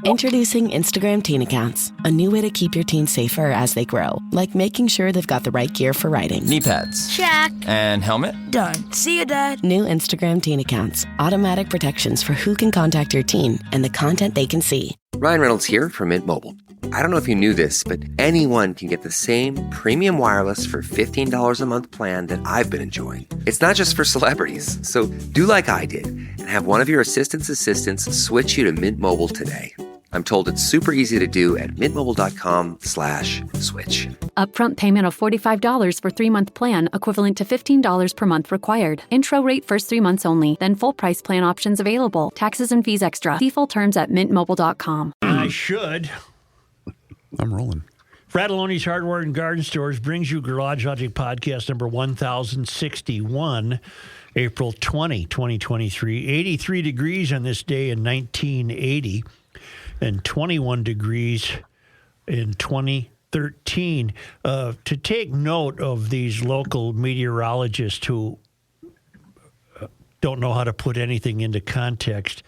Introducing Instagram Teen Accounts, a new way to keep your teens safer as they grow, like making sure they've got the right gear for riding. Knee pads. Check. And helmet? Done. See you, Dad. New Instagram Teen Accounts, automatic protections for who can contact your teen and the content they can see. Ryan Reynolds here from Mint Mobile. I don't know if you knew this, but anyone can get the same premium wireless for $15 a month plan that I've been enjoying. It's not just for celebrities. So do like I did and have one of your assistants switch you to Mint Mobile today. I'm told it's super easy to do at mintmobile.com/switch. Upfront payment of $45 for 3-month plan, equivalent to $15 per month required. Intro rate first 3 months only, then full price plan options available. Taxes and fees extra. See full terms at mintmobile.com. I should. I'm rolling. Fratelloni's Hardware and Garden Stores brings you Garage Logic Podcast number 1061, April 20, 2023. 83 degrees on this day in 1980 and 21 degrees in 2013. To take note of these local meteorologists who don't know how to put anything into context,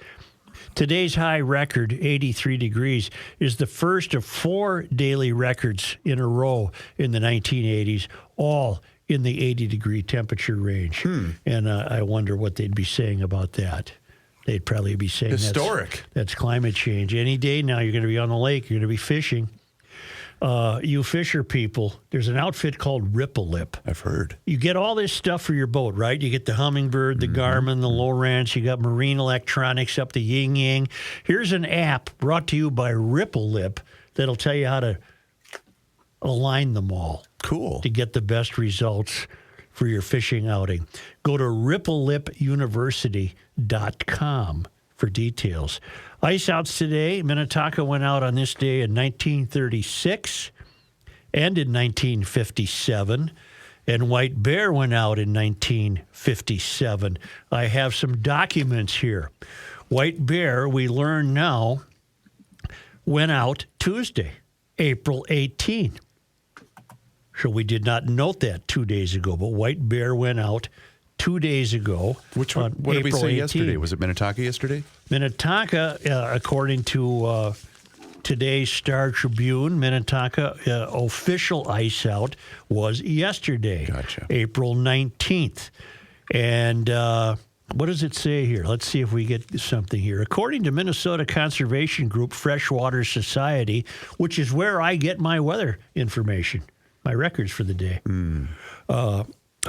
today's high record, 83 degrees, is the first of 4 daily records in a row in the 1980s, all in the 80-degree temperature range. And I wonder what they'd be saying about that. They'd probably be saying historic. That's climate change. Any day now, you're going to be on the lake. You're going to be fishing. You fisher people, there's an outfit called Ripple Lip. I've heard. You get all this stuff for your boat, right? You get the Humminbird, the Garmin, the Lowrance. You got marine electronics up the yin yang. Here's an app brought to you by Ripple Lip that'll tell you how to align them all. Cool. To get the best results for your fishing outing. Go to ripplelipuniversity.com for details. Ice outs today. Minnetonka went out on this day in 1936 and in 1957. And White Bear went out in 1957. I have some documents here. White Bear, we learn now, went out Tuesday, April 18. So we did not note that 2 days ago, but White Bear went out 2 days ago. Which one? What did we say yesterday? Was it Minnetonka yesterday? Minnetonka, according to today's Star Tribune, Minnetonka official ice out was yesterday, Gotcha. April 19th. And what does it say here? Let's see if we get something here. According to Minnesota Conservation Group Freshwater Society, which is where I get my weather information, my records for the day.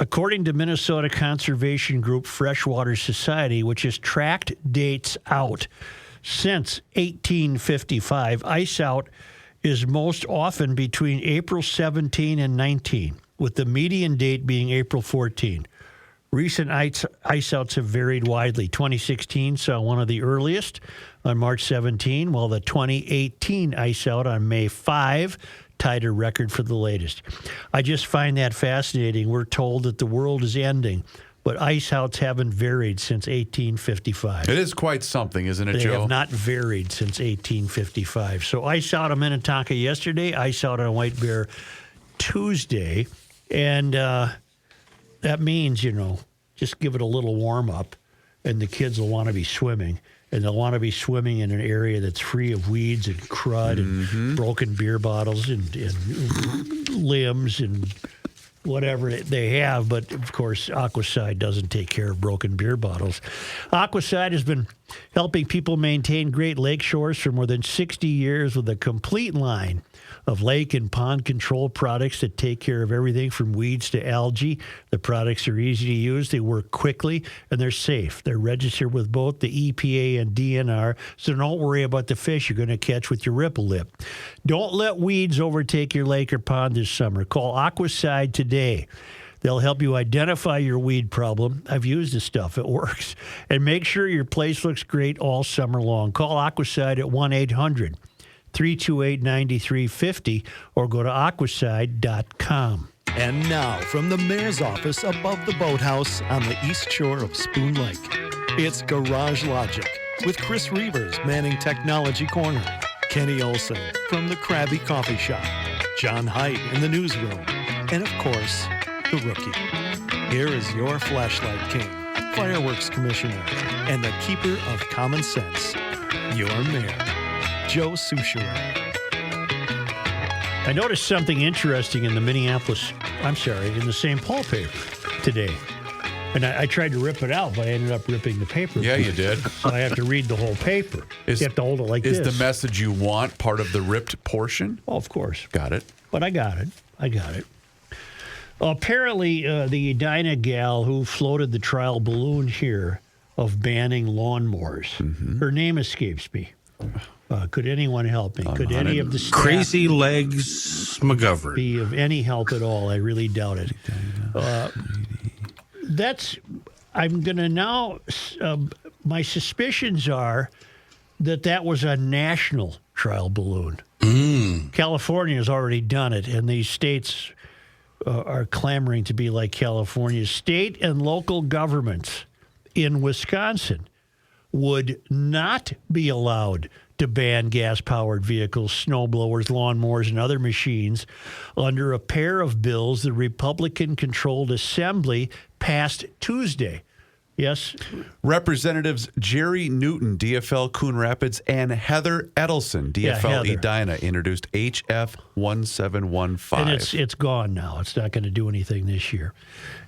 According to Minnesota Conservation Group Freshwater Society, which has tracked dates out since 1855, ice out is most often between April 17 and 19, with the median date being April 14. Recent ice outs have varied widely. 2016 saw one of the earliest on March 17, while the 2018 ice out on May 5 tied a record for the latest. I just find that fascinating. We're told that the world is ending, but ice outs haven't varied since 1855. It is quite something, isn't it, They Joe? have not varied since 1855. So ice out on Minnetonka yesterday, ice out on White Bear Tuesday, and that means, just give it a little warm-up, and the kids will want to be swimming. And they'll want to be swimming in an area that's free of weeds and crud and broken beer bottles and limbs and whatever they have. But, of course, Aquacide doesn't take care of broken beer bottles. Aquacide has been helping people maintain great lake shores for more than 60 years with a complete line of lake and pond control products that take care of everything from weeds to algae. The products are easy to use, they work quickly, and they're safe. They're registered with both the EPA and DNR, so don't worry about the fish you're going to catch with your Ripple Lip. Don't let weeds overtake your lake or pond this summer. Call Aquacide today. They'll help you identify your weed problem. I've used this stuff. It works. And make sure your place looks great all summer long. Call Aquacide at 1-800-328-9350 or go to aquacide.com. And now, from the mayor's office above the boathouse on the east shore of Spoon Lake, it's Garage Logic with Chris Reavers manning Technology Corner, Kenny Olson from the Krabby Coffee Shop, John Heidt in the newsroom, and of course, the Rookie. Here is your flashlight king, fireworks commissioner, and the keeper of common sense, your mayor, Joe Souchere. I noticed something interesting in the in the St. Paul paper today. And I tried to rip it out, but I ended up ripping the paper. Yeah, you did. So I have to read the whole paper. You have to hold it like this. Is the message you want part of the ripped portion? Oh, of course. Got it. But I got it. Apparently, the Edina gal who floated the trial balloon here of banning lawnmowers, her name escapes me. Could anyone help me? Could any of the staff Crazy Legs McGovern be of any help at all? I really doubt it. I'm going to now, my suspicions are that was a national trial balloon. California has already done it, and these states are clamoring to be like California. State and local governments in Wisconsin would not be allowed to ban gas-powered vehicles, snowblowers, lawnmowers, and other machines under a pair of bills the Republican-controlled Assembly passed Tuesday. Yes? Representatives Jerry Newton, DFL Coon Rapids, and Heather Edelson, DFL Edina, introduced HF 1715. And it's gone now. It's not going to do anything this year.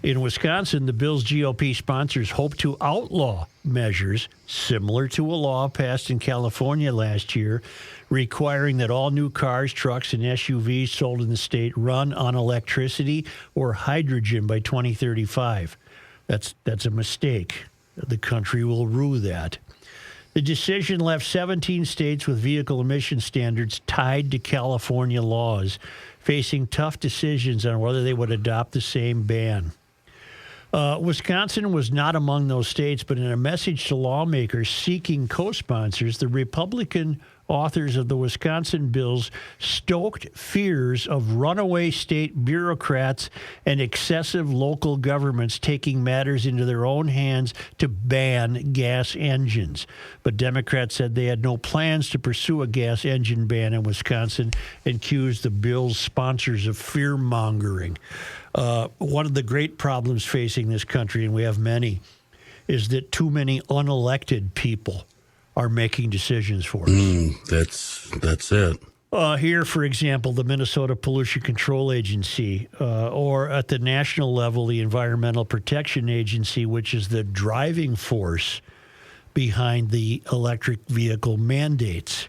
In Wisconsin, the bill's GOP sponsors hope to outlaw measures similar to a law passed in California last year, requiring that all new cars, trucks, and SUVs sold in the state run on electricity or hydrogen by 2035. That's a mistake. The country will rue that. The decision left 17 states with vehicle emission standards tied to California laws, facing tough decisions on whether they would adopt the same ban. Wisconsin was not among those states, but in a message to lawmakers seeking co-sponsors, the Republican authors of the Wisconsin bills stoked fears of runaway state bureaucrats and excessive local governments taking matters into their own hands to ban gas engines. But Democrats said they had no plans to pursue a gas engine ban in Wisconsin and accused the bill's sponsors of fear-mongering. One of the great problems facing this country, and we have many, is that too many unelected people are making decisions for us. That's it. Here, for example, the Minnesota Pollution Control Agency, or at the national level, the Environmental Protection Agency, which is the driving force behind the electric vehicle mandates.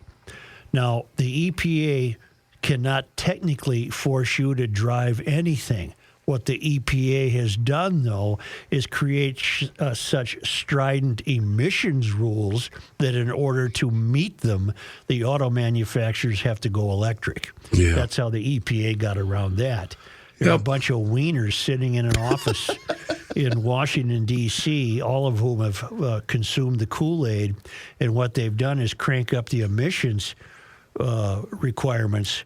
Now, the EPA cannot technically force you to drive anything. What the EPA has done, though, is create such strident emissions rules that in order to meet them, the auto manufacturers have to go electric. Yeah. That's how the EPA got around that. There are a bunch of wieners sitting in an office in Washington, D.C., all of whom have consumed the Kool-Aid, and what they've done is crank up the emissions requirements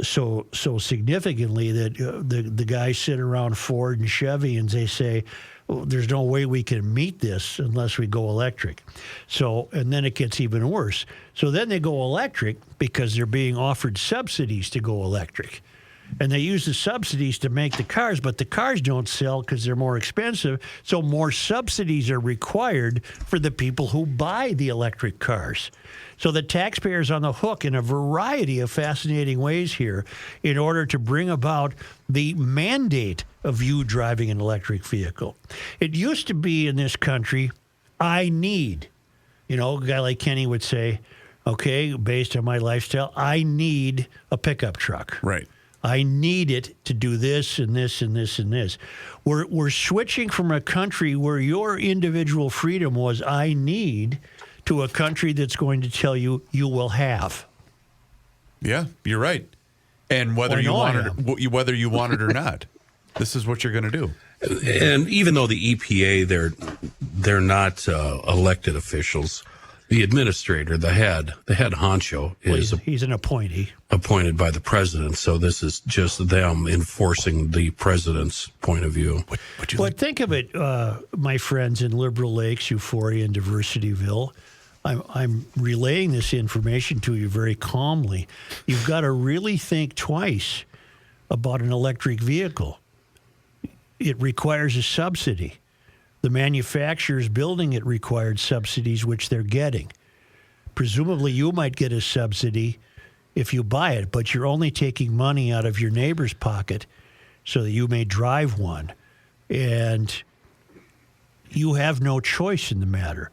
so significantly that the guys sit around Ford and Chevy and they say, there's no way we can meet this unless we go electric. And then it gets even worse. So then they go electric because they're being offered subsidies to go electric. And they use the subsidies to make the cars, but the cars don't sell because they're more expensive. So more subsidies are required for the people who buy the electric cars. So the taxpayer's on the hook in a variety of fascinating ways here in order to bring about the mandate of you driving an electric vehicle. It used to be in this country, I need. A guy like Kenny would say, okay, based on my lifestyle, I need a pickup truck. Right. I need it to do this and this and this and this. We're switching from a country where your individual freedom was I need to a country that's going to tell you you will have. Yeah, you're right. And whether you want it or not, this is what you're going to do. And even though the EPA, they're not elected officials, the administrator, the head honcho is he's an appointee appointed by the president. So this is just them enforcing the president's point of view. Think of it, my friends in Liberal Lakes, Euphoria, and Diversityville. I'm relaying this information to you very calmly. You've got to really think twice about an electric vehicle. It requires a subsidy. The manufacturers building it required subsidies, which they're getting. Presumably, you might get a subsidy if you buy it, but you're only taking money out of your neighbor's pocket so that you may drive one. And you have no choice in the matter.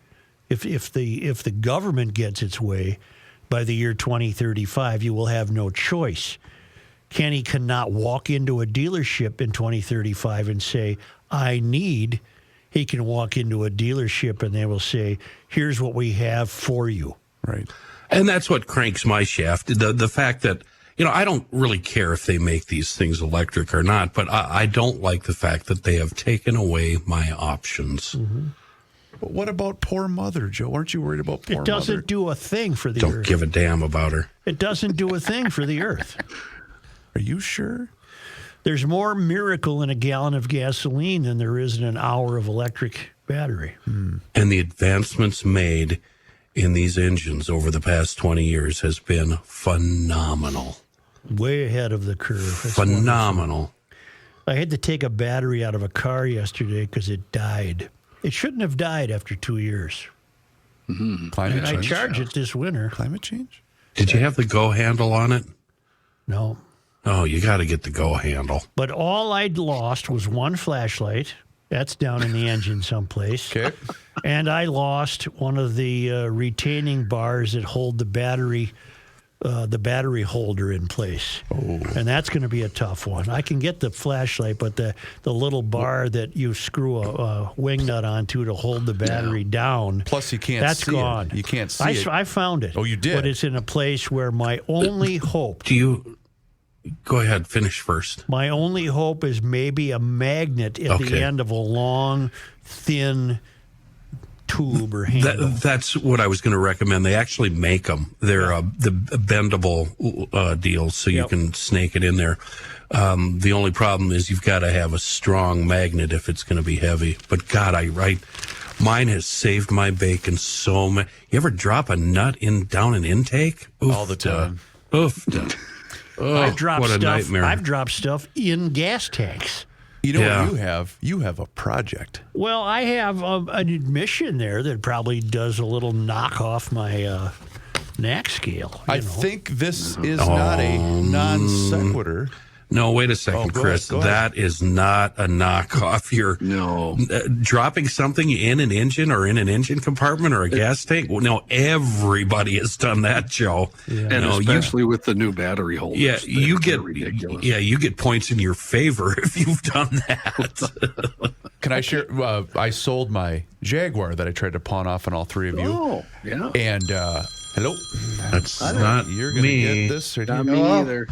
If the government gets its way by the year 2035, you will have no choice. Kenny cannot walk into a dealership in 2035 and say, I need. He can walk into a dealership and they will say, here's what we have for you. Right. And that's what cranks my shaft. The fact that, I don't really care if they make these things electric or not, but I don't like the fact that they have taken away my options. Mm-hmm. But what about poor mother, Joe? Aren't you worried about poor mother? It doesn't do a thing for the earth. Don't give a damn about her. It doesn't do a thing for the earth. Are you sure? There's more miracle in a gallon of gasoline than there is in an hour of electric battery. And the advancements made in these engines over the past 20 years has been phenomenal. Way ahead of the curve. It's phenomenal. Wonderful. I had to take a battery out of a car yesterday because it died. It shouldn't have died after 2 years. Mm-hmm. Climate change. I charged it this winter. Climate change? Did you have the go handle on it? No. Oh, you got to get the go handle. But all I'd lost was one flashlight. That's down in the engine someplace. Okay. And I lost one of the retaining bars that hold the battery holder in place. Oh. And that's going to be a tough one. I can get the flashlight, but the little bar that you screw a wing nut onto to hold the battery down. Plus, you can't that's see gone. it. You can't see it. I found it. Oh, you did? But it's in a place where my only hope... Go ahead, finish first. My only hope is maybe a magnet at the end of a long, thin tube or handle. That's what I was going to recommend. They actually make them. They're the bendable deals, so you can snake it in there. The only problem is you've got to have a strong magnet if it's going to be heavy. But God, mine has saved my bacon so much. You ever drop a nut down an intake? Oof, all the time. I've dropped what a stuff. nightmare. I've dropped stuff in gas tanks. You know what you have? You have a project. Well, I have an admission there that probably does a little knock off my knack scale. I think this is not a non sequitur. No, wait a second, Chris. Go ahead. That is not a knockoff. You're dropping something in an engine or in an engine compartment or a gas tank. Well, no, everybody has done that, Joe. Yeah. And especially with the new battery holders. Yeah, you get ridiculous. Yeah, you get points in your favor if you've done that. Can I share? I sold my Jaguar that I tried to pawn off on all three of you. Oh, yeah. And hello. That's not You're gonna me. get this. Not me either.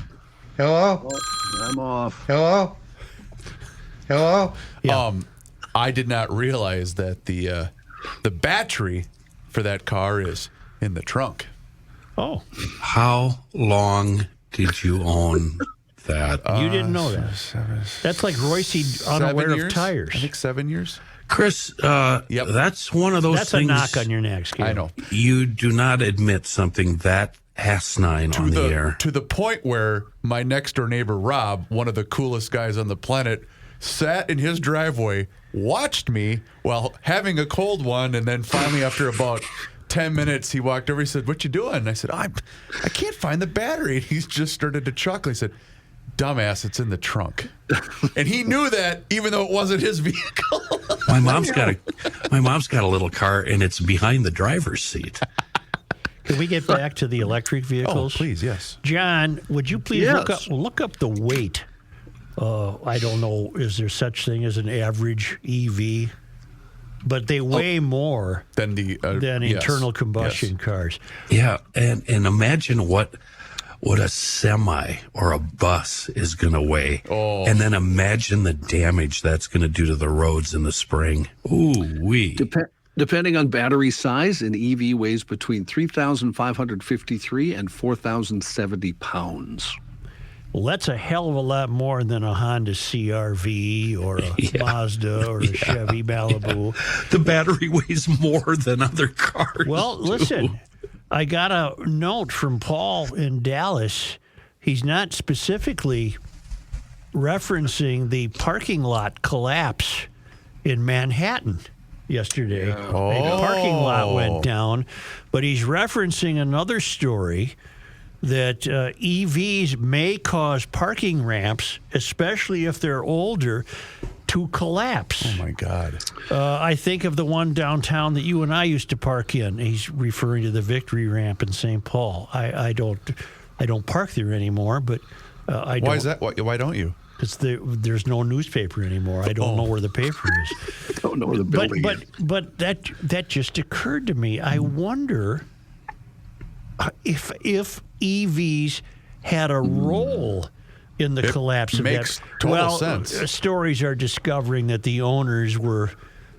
Hello? Oh, I'm off. Hello? Hello? Yeah. I did not realize that the battery for that car is in the trunk. Oh. How long did you own that? You didn't know that. That's like Royce unaware of tires. I think 7 years. Chris, that's one of those That's things. That's a knock on your neck scale. I know. You do not admit something that asinine on the air. To the point where my next door neighbor, Rob, one of the coolest guys on the planet, sat in his driveway, watched me while having a cold one, and then finally after about 10 minutes, he walked over, he said, "What you doing?" And I said, I can't find the battery. And he's just started to chuckle. He said, "Dumbass, it's in the trunk." And he knew that even though it wasn't his vehicle. My mom's got a little car, and it's behind the driver's seat. Can we get back to the electric vehicles? Oh, please, yes. John, would you please look up the weight? I don't know, is there such thing as an average EV? But they weigh more than internal combustion cars. Yeah, and imagine what a semi or a bus is going to weigh. Oh. And then imagine the damage that's going to do to the roads in the spring. Ooh-wee. Depending on battery size, an EV weighs between 3,553 and 4,070 pounds. Well, that's a hell of a lot more than a Honda CR-V or a Mazda or a Chevy Malibu. Yeah. The battery weighs more than other cars. Well, listen, I got a note from Paul in Dallas. He's not specifically referencing the parking lot collapse in Manhattan. yesterday. A parking lot went down, but he's referencing another story that EVs may cause parking ramps, especially if they're older, to collapse. Oh, my God. I think of the one downtown that you and I used to park in. He's referring to the Victory Ramp in St. Paul. I don't park there anymore, but I don't. Why is that? Why don't you? Because there's no newspaper anymore. I don't know where the paper is. I don't know where the building is. But that just occurred to me. I wonder if EVs had a role in the collapse of that. Makes total sense. Stories are discovering that the owners were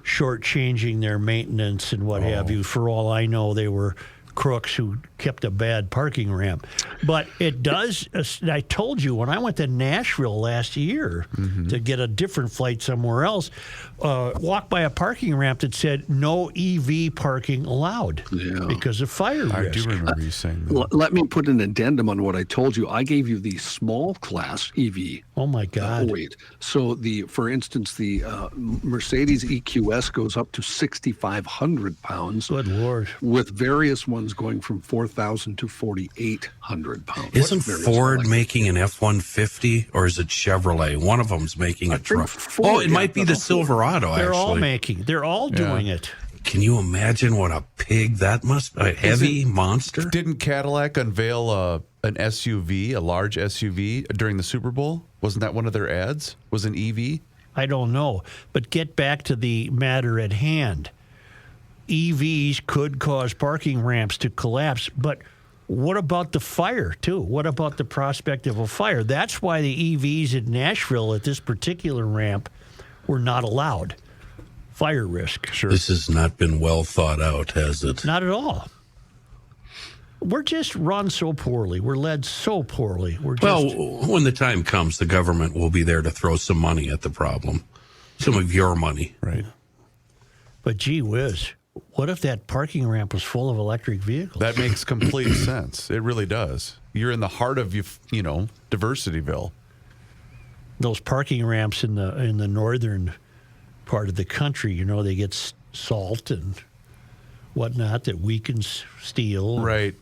shortchanging their maintenance and what have you. For all I know, they were crooks who kept a bad parking ramp. But it does, I told you, when I went to Nashville last year to get a different flight somewhere else, walked by a parking ramp that said no EV parking allowed because of fire risk. I do remember you saying that. Let me put an addendum on what I told you. I gave you the small class EV. Oh, my God. So, for instance, the Mercedes EQS goes up to 6,500 pounds. Good Lord. With various ones going from 4,000 to 4,800 pounds. Isn't Ford making an F-150, or is it Chevrolet? One of them's making a truck. It might be the Silverado, They're actually. They're all doing it. Can you imagine what a pig that must be? A heavy monster? Didn't Cadillac unveil an SUV, a large SUV, during the Super Bowl? Wasn't that one of their ads? Was an EV? I don't know. But get back to the matter at hand. EVs could cause parking ramps to collapse, but what about the fire, too? What about the prospect of a fire? That's why the EVs in Nashville at this particular ramp were not allowed. Fire risk. Sure. This has not been well thought out, has it? Not at all. We're just run so poorly. We're led so poorly. When the time comes, the government will be there to throw some money at the problem. Some of your money. Right. But gee whiz. What if that parking ramp was full of electric vehicles? That makes complete sense. It really does. You're in the heart of, Diversityville. Those parking ramps in the northern part of the country, they get salt and whatnot that weakens steel. Right.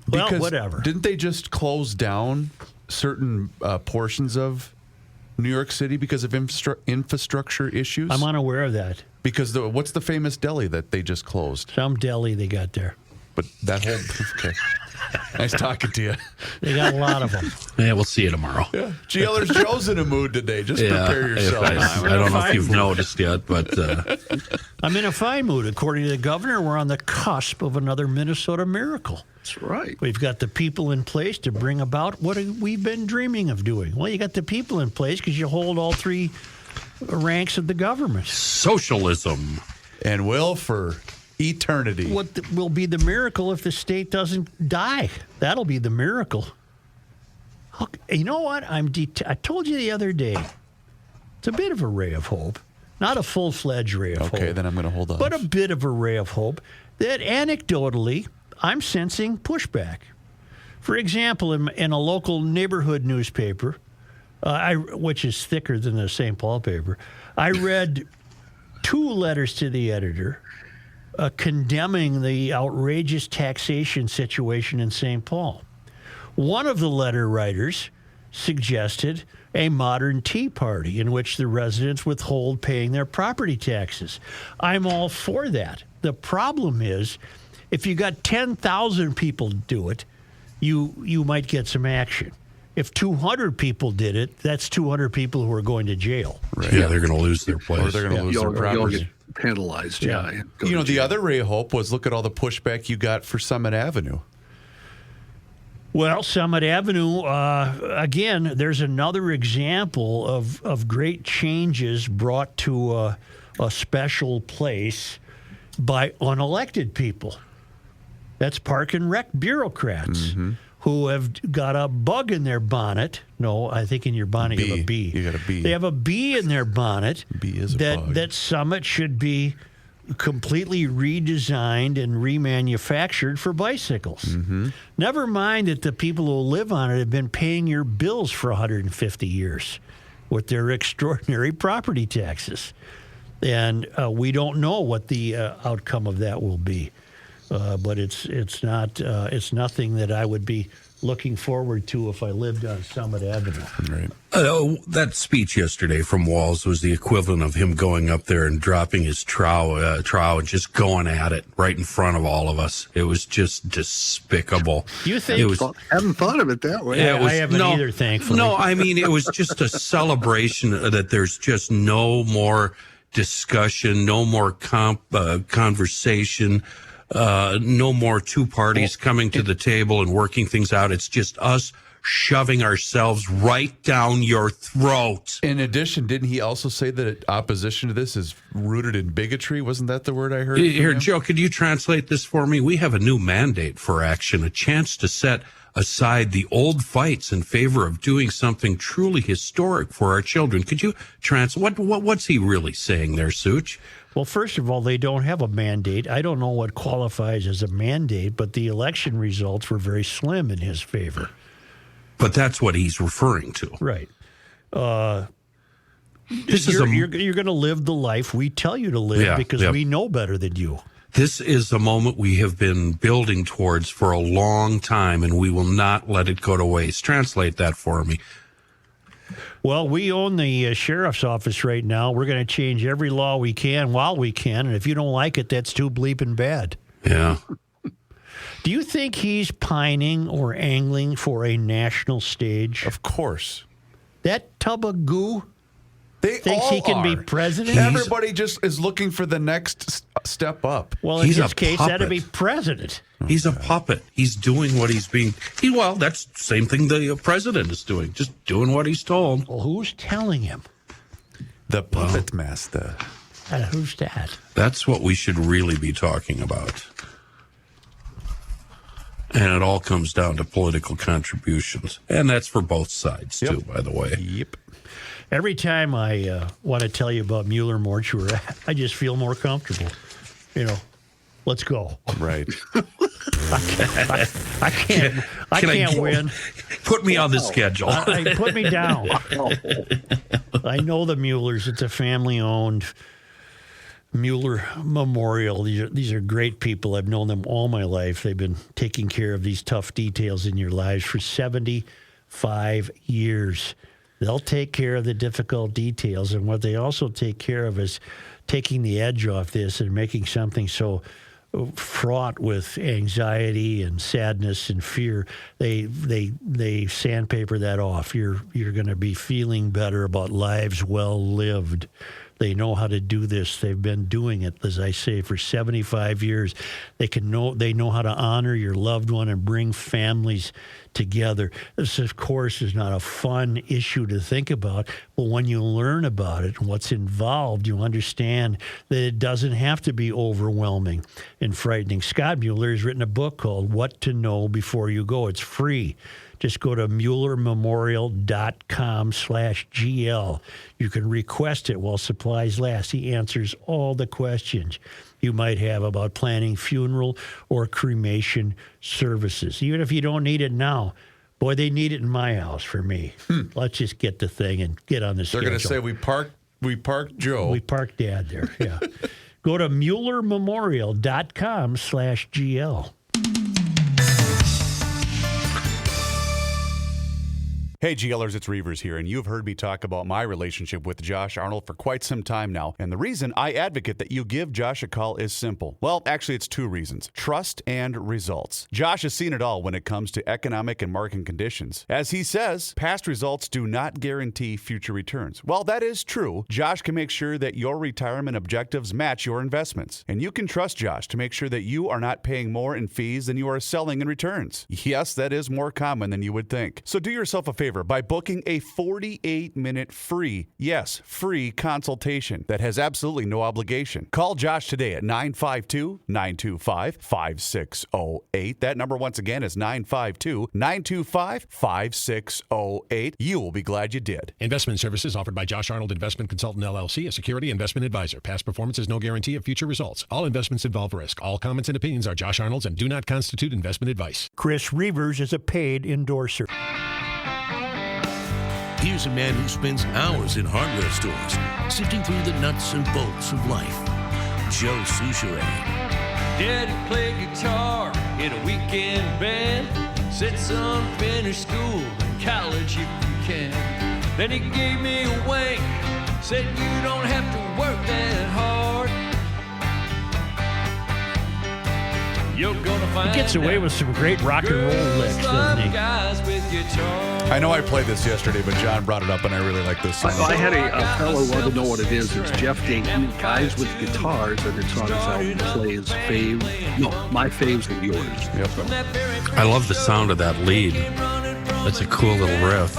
Well, because whatever. Didn't they just close down certain portions of New York City because of infrastructure issues? I'm unaware of that. Because what's the famous deli that they just closed? Some deli they got there. But that whole... Okay. Nice talking to you. They got a lot of them. Yeah, we'll see you tomorrow. Yeah. GLers Joe's in a mood today. Just prepare yourself. I don't know if you've noticed yet, but... I'm in a fine mood. According to the governor, we're on the cusp of another Minnesota miracle. That's right. We've got the people in place to bring about what we've been dreaming of doing. Well, you got the people in place because you hold all three ranks of the government. Socialism. And will for eternity. What will be the miracle if the state doesn't die? That'll be the miracle. You know what? I told you the other day, it's a bit of a ray of hope. Not a full-fledged ray of hope. Okay, then I'm going to hold on. But a bit of a ray of hope that anecdotally, I'm sensing pushback. For example, in a local neighborhood newspaper, which is thicker than the St. Paul paper, I read 2 letters to the editor condemning the outrageous taxation situation in St. Paul. One of the letter writers suggested a modern Tea Party in which the residents withhold paying their property taxes. I'm all for that. The problem is, if you got 10,000 people do it, you might get some action. If 200 people did it, that's 200 people who are going to jail. Right. Yeah, they're going to lose their place. Or they're going to lose their property. You'll get penalized, yeah. The other ray of hope was look at all the pushback you got for Summit Avenue. Well, Summit Avenue, again, there's another example of great changes brought to a special place by unelected people. That's park and rec bureaucrats who have got a bug in their bonnet. No, I think in your bonnet you have a bee. You got a bee. They have a bee in their bonnet. Bee is a bug. That Summit should be completely redesigned and remanufactured for bicycles. Never mind that the people who live on it have been paying your bills for 150 years with their extraordinary property taxes. And we don't know what the outcome of that will be. But it's nothing that I would be looking forward to if I lived on Summit Avenue. Right. That speech yesterday from Walz was the equivalent of him going up there and dropping his trow and just going at it right in front of all of us. It was just despicable. You think? I haven't thought of it that way. Yeah, I haven't either, thankfully. No, I mean, it was just a celebration that there's just no more discussion, no more conversation. No more two parties coming to the table and working things out. It's just us shoving ourselves right down your throat. In addition, didn't he also say that opposition to this is rooted in bigotry? Wasn't that the word I heard? Here, Joe, could you translate this for me? We have a new mandate for action, a chance to set aside the old fights in favor of doing something truly historic for our children. Could you what's he really saying there, Such? Well, first of all, they don't have a mandate. I don't know what qualifies as a mandate, but the election results were very slim in his favor. But that's what he's referring to. Right. You're going to live the life we tell you to live because we know better than you. This is a moment we have been building towards for a long time, and we will not let it go to waste. Translate that for me. Well, we own the sheriff's office right now. We're going to change every law we can while we can, and if you don't like it, that's too bleeping bad. Yeah. Do you think he's pining or angling for a national stage? Of course. That tub of goo They thinks all he can be are. president? Everybody just is looking for the next step up. Well, in He's his a case, puppet. that'd be president. He's a puppet. He's doing what he's being. That's the same thing the president is doing, just doing what he's told. Well, who's telling him? The puppet master. Who's that? That's what we should really be talking about. And it all comes down to political contributions. And that's for both sides, too, by the way. Yep. Every time I want to tell you about Mueller Mortuary, I just feel more comfortable. Let's go. Right. I can't win. Put me on the schedule. Put me down. I know the Muellers. It's a family-owned Mueller Memorial. These are great people. I've known them all my life. They've been taking care of these tough details in your lives for 75 years. They'll take care of the difficult details, and what they also take care of is taking the edge off this and making something so fraught with anxiety and sadness and fear. They sandpaper that off. You're going to be feeling better about lives well lived. They know how to do this. They've been doing it, as I say, for 75 years. They know how to honor your loved one and bring families together. This, of course, is not a fun issue to think about, but when you learn about it and what's involved, you understand that it doesn't have to be overwhelming and frightening. Scott Mueller has written a book called What to Know Before You Go. It's free. Just go to MuellerMemorial.com/GL. You can request it while supplies last. He answers all the questions you might have about planning funeral or cremation services. Even if you don't need it now, boy, they need it in my house for me. Let's just get the thing and get on the schedule. They're going to say we parked Joe. We parked Dad there, yeah. Go to MuellerMemorial.com/GL. Hey GLers, it's Reavers here, and you've heard me talk about my relationship with Josh Arnold for quite some time now, and the reason I advocate that you give Josh a call is simple. Well, actually, it's two reasons: trust and results. Josh has seen it all when it comes to economic and market conditions. As he says, past results do not guarantee future returns. Well, that is true. Josh can make sure that your retirement objectives match your investments, and you can trust Josh to make sure that you are not paying more in fees than you are selling in returns. Yes, that is more common than you would think. So do yourself a favor by booking a 48-minute free consultation that has absolutely no obligation. Call Josh today at 952-925-5608. That number once again is 952-925-5608. You will be glad you did. Investment services offered by Josh Arnold Investment Consultant LLC, a security investment advisor. Past performance is no guarantee of future results. All investments involve risk. All comments and opinions are Josh Arnold's and do not constitute investment advice. Chris Reavers is a paid endorser. Here's a man who spends hours in hardware stores, sifting through the nuts and bolts of life. Joe Souchere. Daddy played guitar in a weekend band. Said, son, finish school and college if you can. Then he gave me a wink. Said, you don't have to work that hard. You're gonna find He gets away with some great rock and roll licks, doesn't he? I know I played this yesterday, but John brought it up, and I really like this song. I had a fellow who wanted to know what it is. It's Jeff Dayton, Guys with Guitars, and it's on his album Plays Fave. No, My Faves and Yours. Yep. I love the sound of that lead. That's a cool little riff.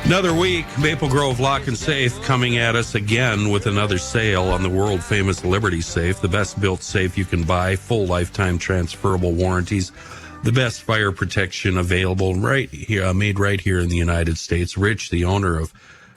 Another week, Maple Grove Lock and Safe coming at us again with another sale on the world-famous Liberty Safe, the best-built safe you can buy, full lifetime transferable warranties, the best fire protection available right here, made right here in the United States. Rich, the owner of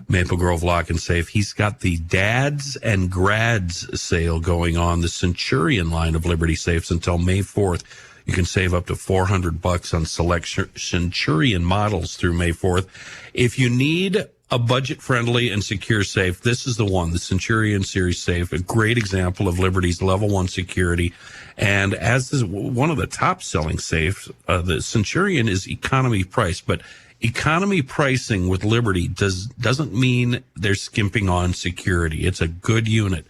Maple Grove Lock and Safe, he's got the Dads and Grads sale going on, the Centurion line of Liberty Safes until May 4th. You can save up to $400 on select Centurion models through May 4th. If you need a budget-friendly and secure safe, this is the one, the Centurion Series safe, a great example of Liberty's level 1 security. And as is one of the top-selling safes, the Centurion is economy price, but economy pricing with Liberty doesn't mean they're skimping on security. It's a good unit.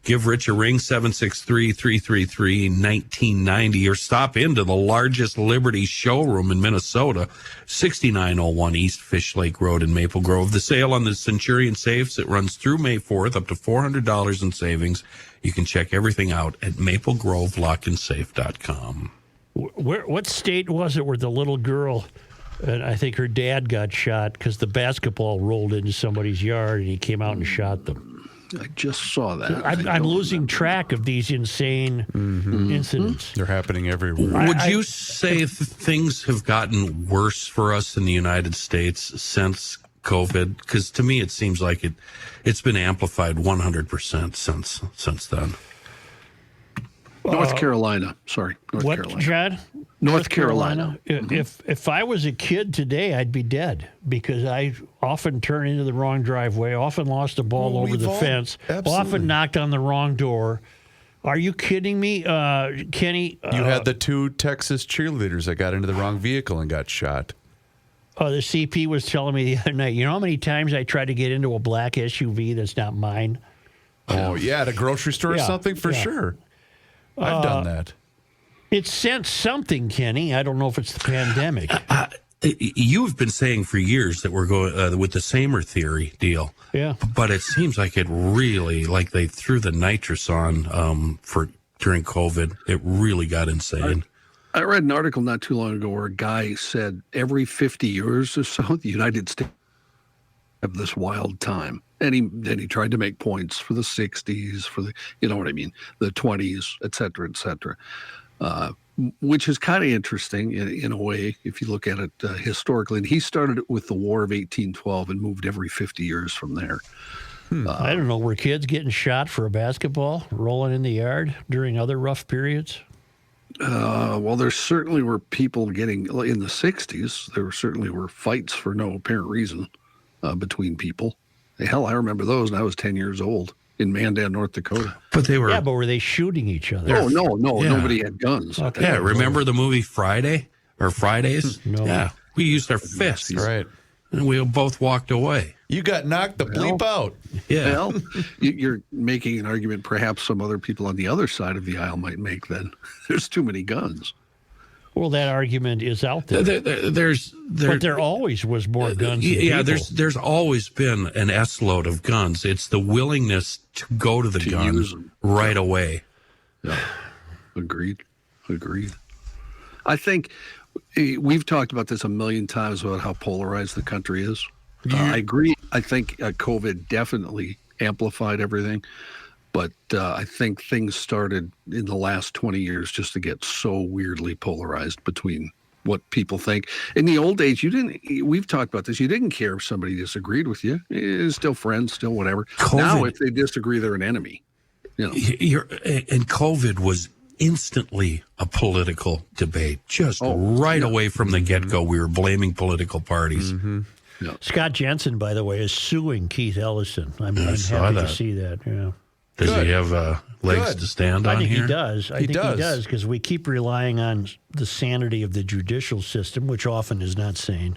Give Rich a ring, 763-333-1990, or stop into the largest Liberty showroom in Minnesota, 6901 East Fish Lake Road in Maple Grove. The sale on the Centurion safes, it runs through May 4th, up to $400 in savings. You can check everything out at maplegrovelockandsafe.com. What state was it where the little girl, and I think her dad got shot because the basketball rolled into somebody's yard and he came out and shot them? I just saw that. I'm losing track of these insane incidents. They're happening everywhere. Would you say things have gotten worse for us in the United States since COVID? Because to me, it seems like it's been amplified 100% since then. North Carolina. Sorry. What, Carolina. John? North Carolina. If I was a kid today, I'd be dead because I often turn into the wrong driveway, often lost a ball over the fence, often knocked on the wrong door. Are you kidding me, Kenny? You had the 2 Texas cheerleaders that got into the wrong vehicle and got shot. The CP was telling me the other night, you know how many times I tried to get into a black SUV that's not mine? Oh, yeah, at a grocery store or something, for sure. I've done that. It sent something, Kenny. I don't know if it's the pandemic. You've been saying for years that we're going with the Samer theory deal. Yeah. But it seems like it really, like they threw the nitrous on for during COVID. It really got insane. I read an article not too long ago where a guy said every 50 years or so, the United States have this wild time. And then he tried to make points for the 60s, for the, you know what I mean, the 20s, et cetera, which is kind of interesting in a way, if you look at it historically. And he started it with the War of 1812 and moved every 50 years from there. I don't know. Were kids getting shot for a basketball rolling in the yard during other rough periods? Well, there certainly were people getting, in the 60s, there certainly were fights for no apparent reason between people. Hell, I remember those, and I was 10 years old in Mandan, North Dakota. But they were... Yeah, but were they shooting each other? Oh, no, nobody had guns. Okay. Yeah, remember the movie Friday? Or Fridays? No. Yeah, we used our fists. Right. And we both walked away. You got knocked the bleep out. Yeah. Well, you're making an argument perhaps some other people on the other side of the aisle might make then. There's too many guns. Well, that argument is out there. But there always was more guns. Yeah, than people. there's always been an S-load of guns. It's the willingness to go to the gun right away. Yeah, agreed. I think we've talked about this a million times about how polarized the country is. I agree. I think COVID definitely amplified everything. But I think things started in the last 20 years just to get so weirdly polarized between what people think. In the old days, we've talked about this, you didn't care if somebody disagreed with you. You're still friends, still whatever. COVID, now, if they disagree, they're an enemy. You know. And COVID was instantly a political debate. Just away from the get-go, we were blaming political parties. Yeah. Scott Jensen, by the way, is suing Keith Ellison. I'm happy to see that. Yeah. Does he have legs to stand on I think here? he does. I think he does because we keep relying on the sanity of the judicial system, which often is not sane,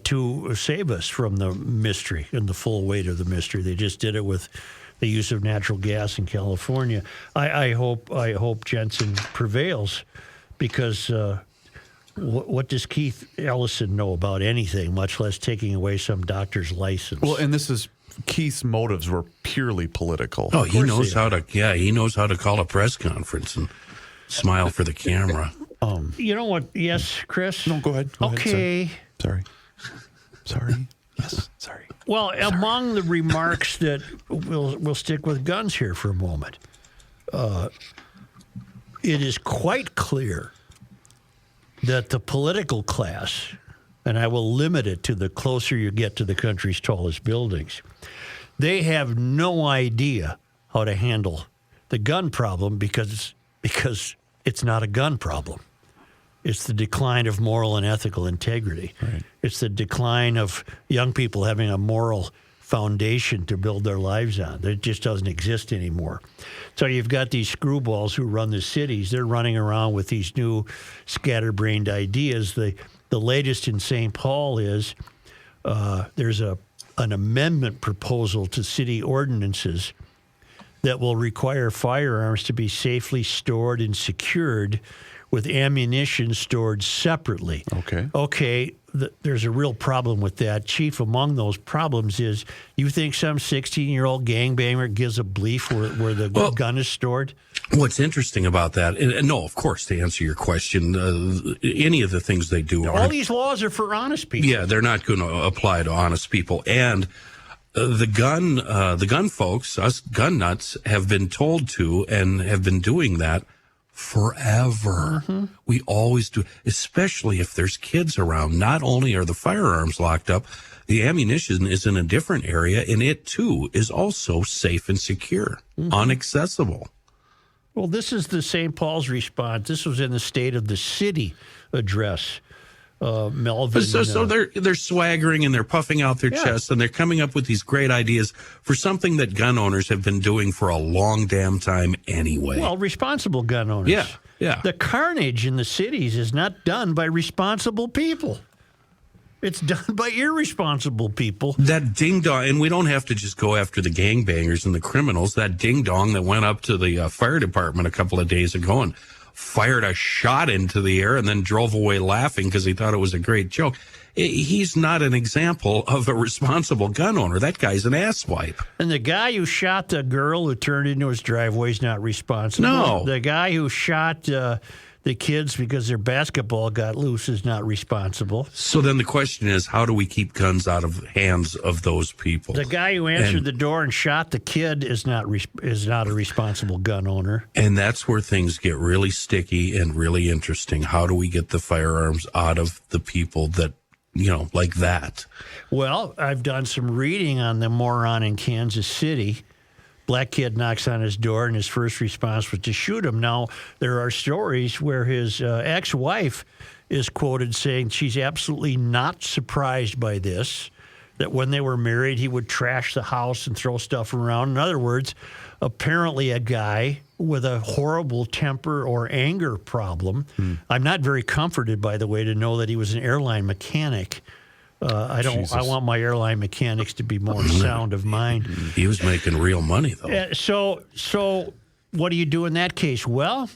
to save us from the mystery and the full weight of the mystery. They just did it with the use of natural gas in California. I hope Jensen prevails because what does Keith Ellison know about anything, much less taking away some doctor's license? Well, and this is Keith's motives were purely political. Oh, he knows how to. Yeah, he knows how to call a press conference and smile for the camera. You know what? Yes, Chris. No, go ahead. Go okay. Ahead, sorry. Yes. Sorry. Well, among the remarks that we'll stick with guns here for a moment, it is quite clear that the political class, and I will limit it to the closer you get to the country's tallest buildings, they have no idea how to handle the gun problem because it's not a gun problem. It's the decline of moral and ethical integrity. Right. It's the decline of young people having a moral foundation to build their lives on. That just doesn't exist anymore. So you've got these screwballs who run the cities. They're running around with these new scatterbrained ideas. The latest in St. Paul is there's an amendment proposal to city ordinances that will require firearms to be safely stored and secured with ammunition stored separately. Okay, there's a real problem with that. Chief among those problems is you think some 16-year-old gangbanger gives a bleep where the gun is stored? What's interesting about that, and no, of course, to answer your question, any of the things they do all these laws are for honest people. Yeah, they're not going to apply to honest people. And the gun folks, us gun nuts, have been told to and have been doing that forever. Mm-hmm. We always do, especially if there's kids around. Not only are the firearms locked up, the ammunition is in a different area, and it too is also safe and secure, unaccessible. Well, this is the St. Paul's response. This was in the State of the City address. Melvin. So they're swaggering and they're puffing out their chests and they're coming up with these great ideas for something that gun owners have been doing for a long damn time anyway. Well, responsible gun owners. Yeah. The carnage in the cities is not done by responsible people. It's done by irresponsible people. That ding-dong, and we don't have to just go after the gangbangers and the criminals, that ding-dong that went up to the fire department a couple of days ago and fired a shot into the air and then drove away laughing because he thought it was a great joke. He's not an example of a responsible gun owner. That guy's an asswipe. And the guy who shot the girl who turned into his driveway is not responsible. No. The guy who shot the kids because their basketball got loose is not responsible. So then the question is, how do we keep guns out of hands of those people? The guy who answered the door and shot the kid is not a responsible gun owner. And that's where things get really sticky and really interesting. How do we get the firearms out of the people that, like that? Well, I've done some reading on the moron in Kansas City. Black kid knocks on his door, and his first response was to shoot him. Now, there are stories where his ex-wife is quoted saying she's absolutely not surprised by this, that when they were married, he would trash the house and throw stuff around. In other words, apparently a guy with a horrible temper or anger problem. I'm not very comforted, by the way, to know that he was an airline mechanic. I want my airline mechanics to be more sound of mind. He was making real money, though. So what do you do in that case? Well,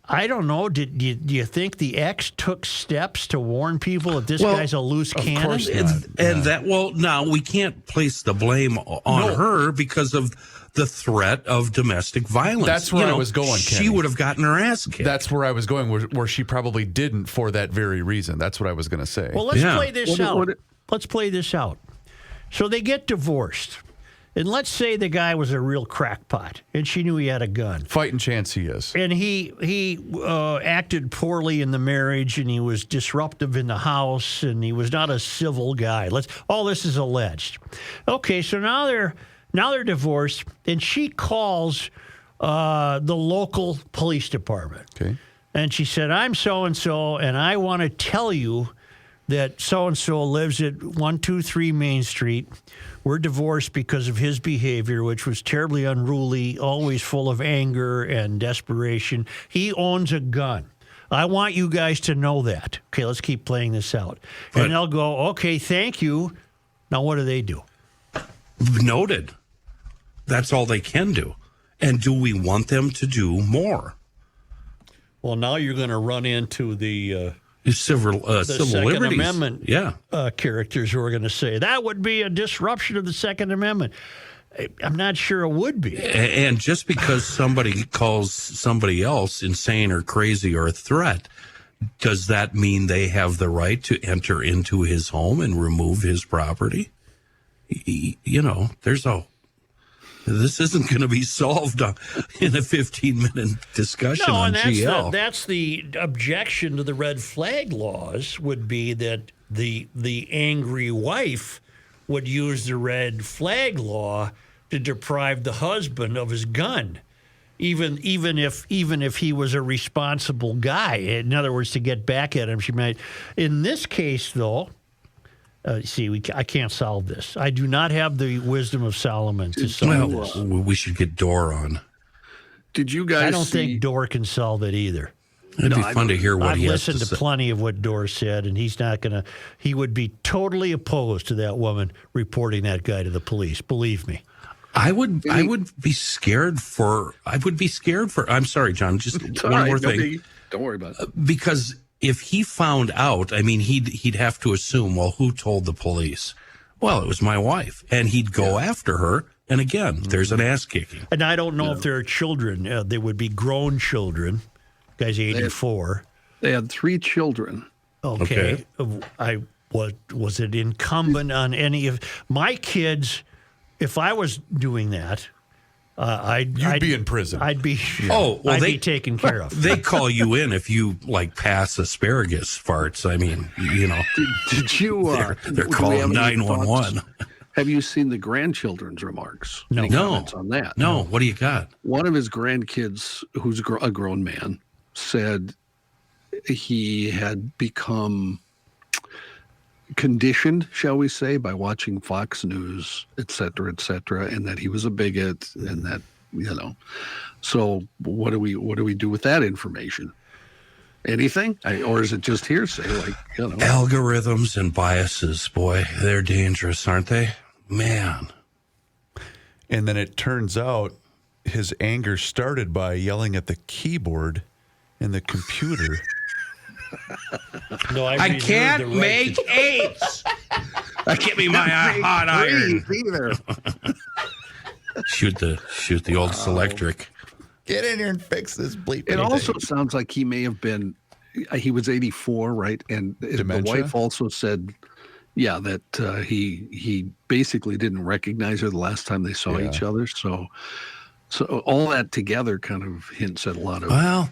I don't know. Do you think the ex took steps to warn people that this guy's a loose cannon? Of course not. Now we can't place the blame on her because of the threat of domestic violence. That's where I was going, Kenny. She would have gotten her ass kicked. That's where I was going, where she probably didn't for that very reason. That's what I was going to say. Well, let's play this out. Let's play this out. So they get divorced. And let's say the guy was a real crackpot, and she knew he had a gun. Fighting chance he is. And he acted poorly in the marriage, and he was disruptive in the house, and he was not a civil guy. All this is alleged. Okay, so now they're divorced, and she calls the local police department. Okay. And she said, I'm so-and-so, and I want to tell you that so-and-so lives at 123 Main Street. We're divorced because of his behavior, which was terribly unruly, always full of anger and desperation. He owns a gun. I want you guys to know that. Okay, let's keep playing this out. And they'll go, okay, thank you. Now, what do? Noted. That's all they can do. And do we want them to do more? Well, now you're going to run into the civil Second liberties. Amendment characters who are going to say that would be a disruption of the Second Amendment. I'm not sure it would be. And just because somebody calls somebody else insane or crazy or a threat, does that mean they have the right to enter into his home and remove his property? You know, this isn't going to be solved in a 15-minute discussion on GL. That's the objection to the red flag laws would be that the angry wife would use the red flag law to deprive the husband of his gun, even if he was a responsible guy. In other words, to get back at him, she might. In this case, though. I can't solve this. I do not have the wisdom of Solomon to solve this. We should get Dor on. Did you guys? I don't think Dor can solve it either. It'd be fun to hear what he has to say. I've listened to plenty of what Dor said, and he's not going to. He would be totally opposed to that woman reporting that guy to the police. Believe me. I would be scared for. I'm sorry, John. Just one more thing. Don't worry about it. Because if he found out, I mean, he'd have to assume, well, who told the police? Well, it was my wife. And he'd go after her. And again, there's an ass kicking. And I don't know if there are children. They would be grown children. Guy's 84. They had 3 children. Okay. Was it incumbent on any of my kids? If I was doing that, I'd be in prison. I'd be be taken care of. They call you in if you pass asparagus farts. I mean, you know. Did you? They're calling 911. Have you seen the grandchildren's remarks? No. Any comments on that? No. What do you got? One of his grandkids, who's a grown man, said he had become conditioned, shall we say, by watching Fox News, et cetera, and that he was a bigot, and that, you know. So what do we do with that information? Anything? Or is it just hearsay? Algorithms and biases, boy, they're dangerous, aren't they? Man. And then it turns out his anger started by yelling at the keyboard in the computer. No, I can't make 8s. Give me my hot iron. Either. Shoot the old Selectric. Get in here and fix this bleep. It also sounds like he may have been. He was 84, right? And Dementia? The wife also said, that he basically didn't recognize her the last time they saw each other. So all that together kind of hints at a lot of. Well.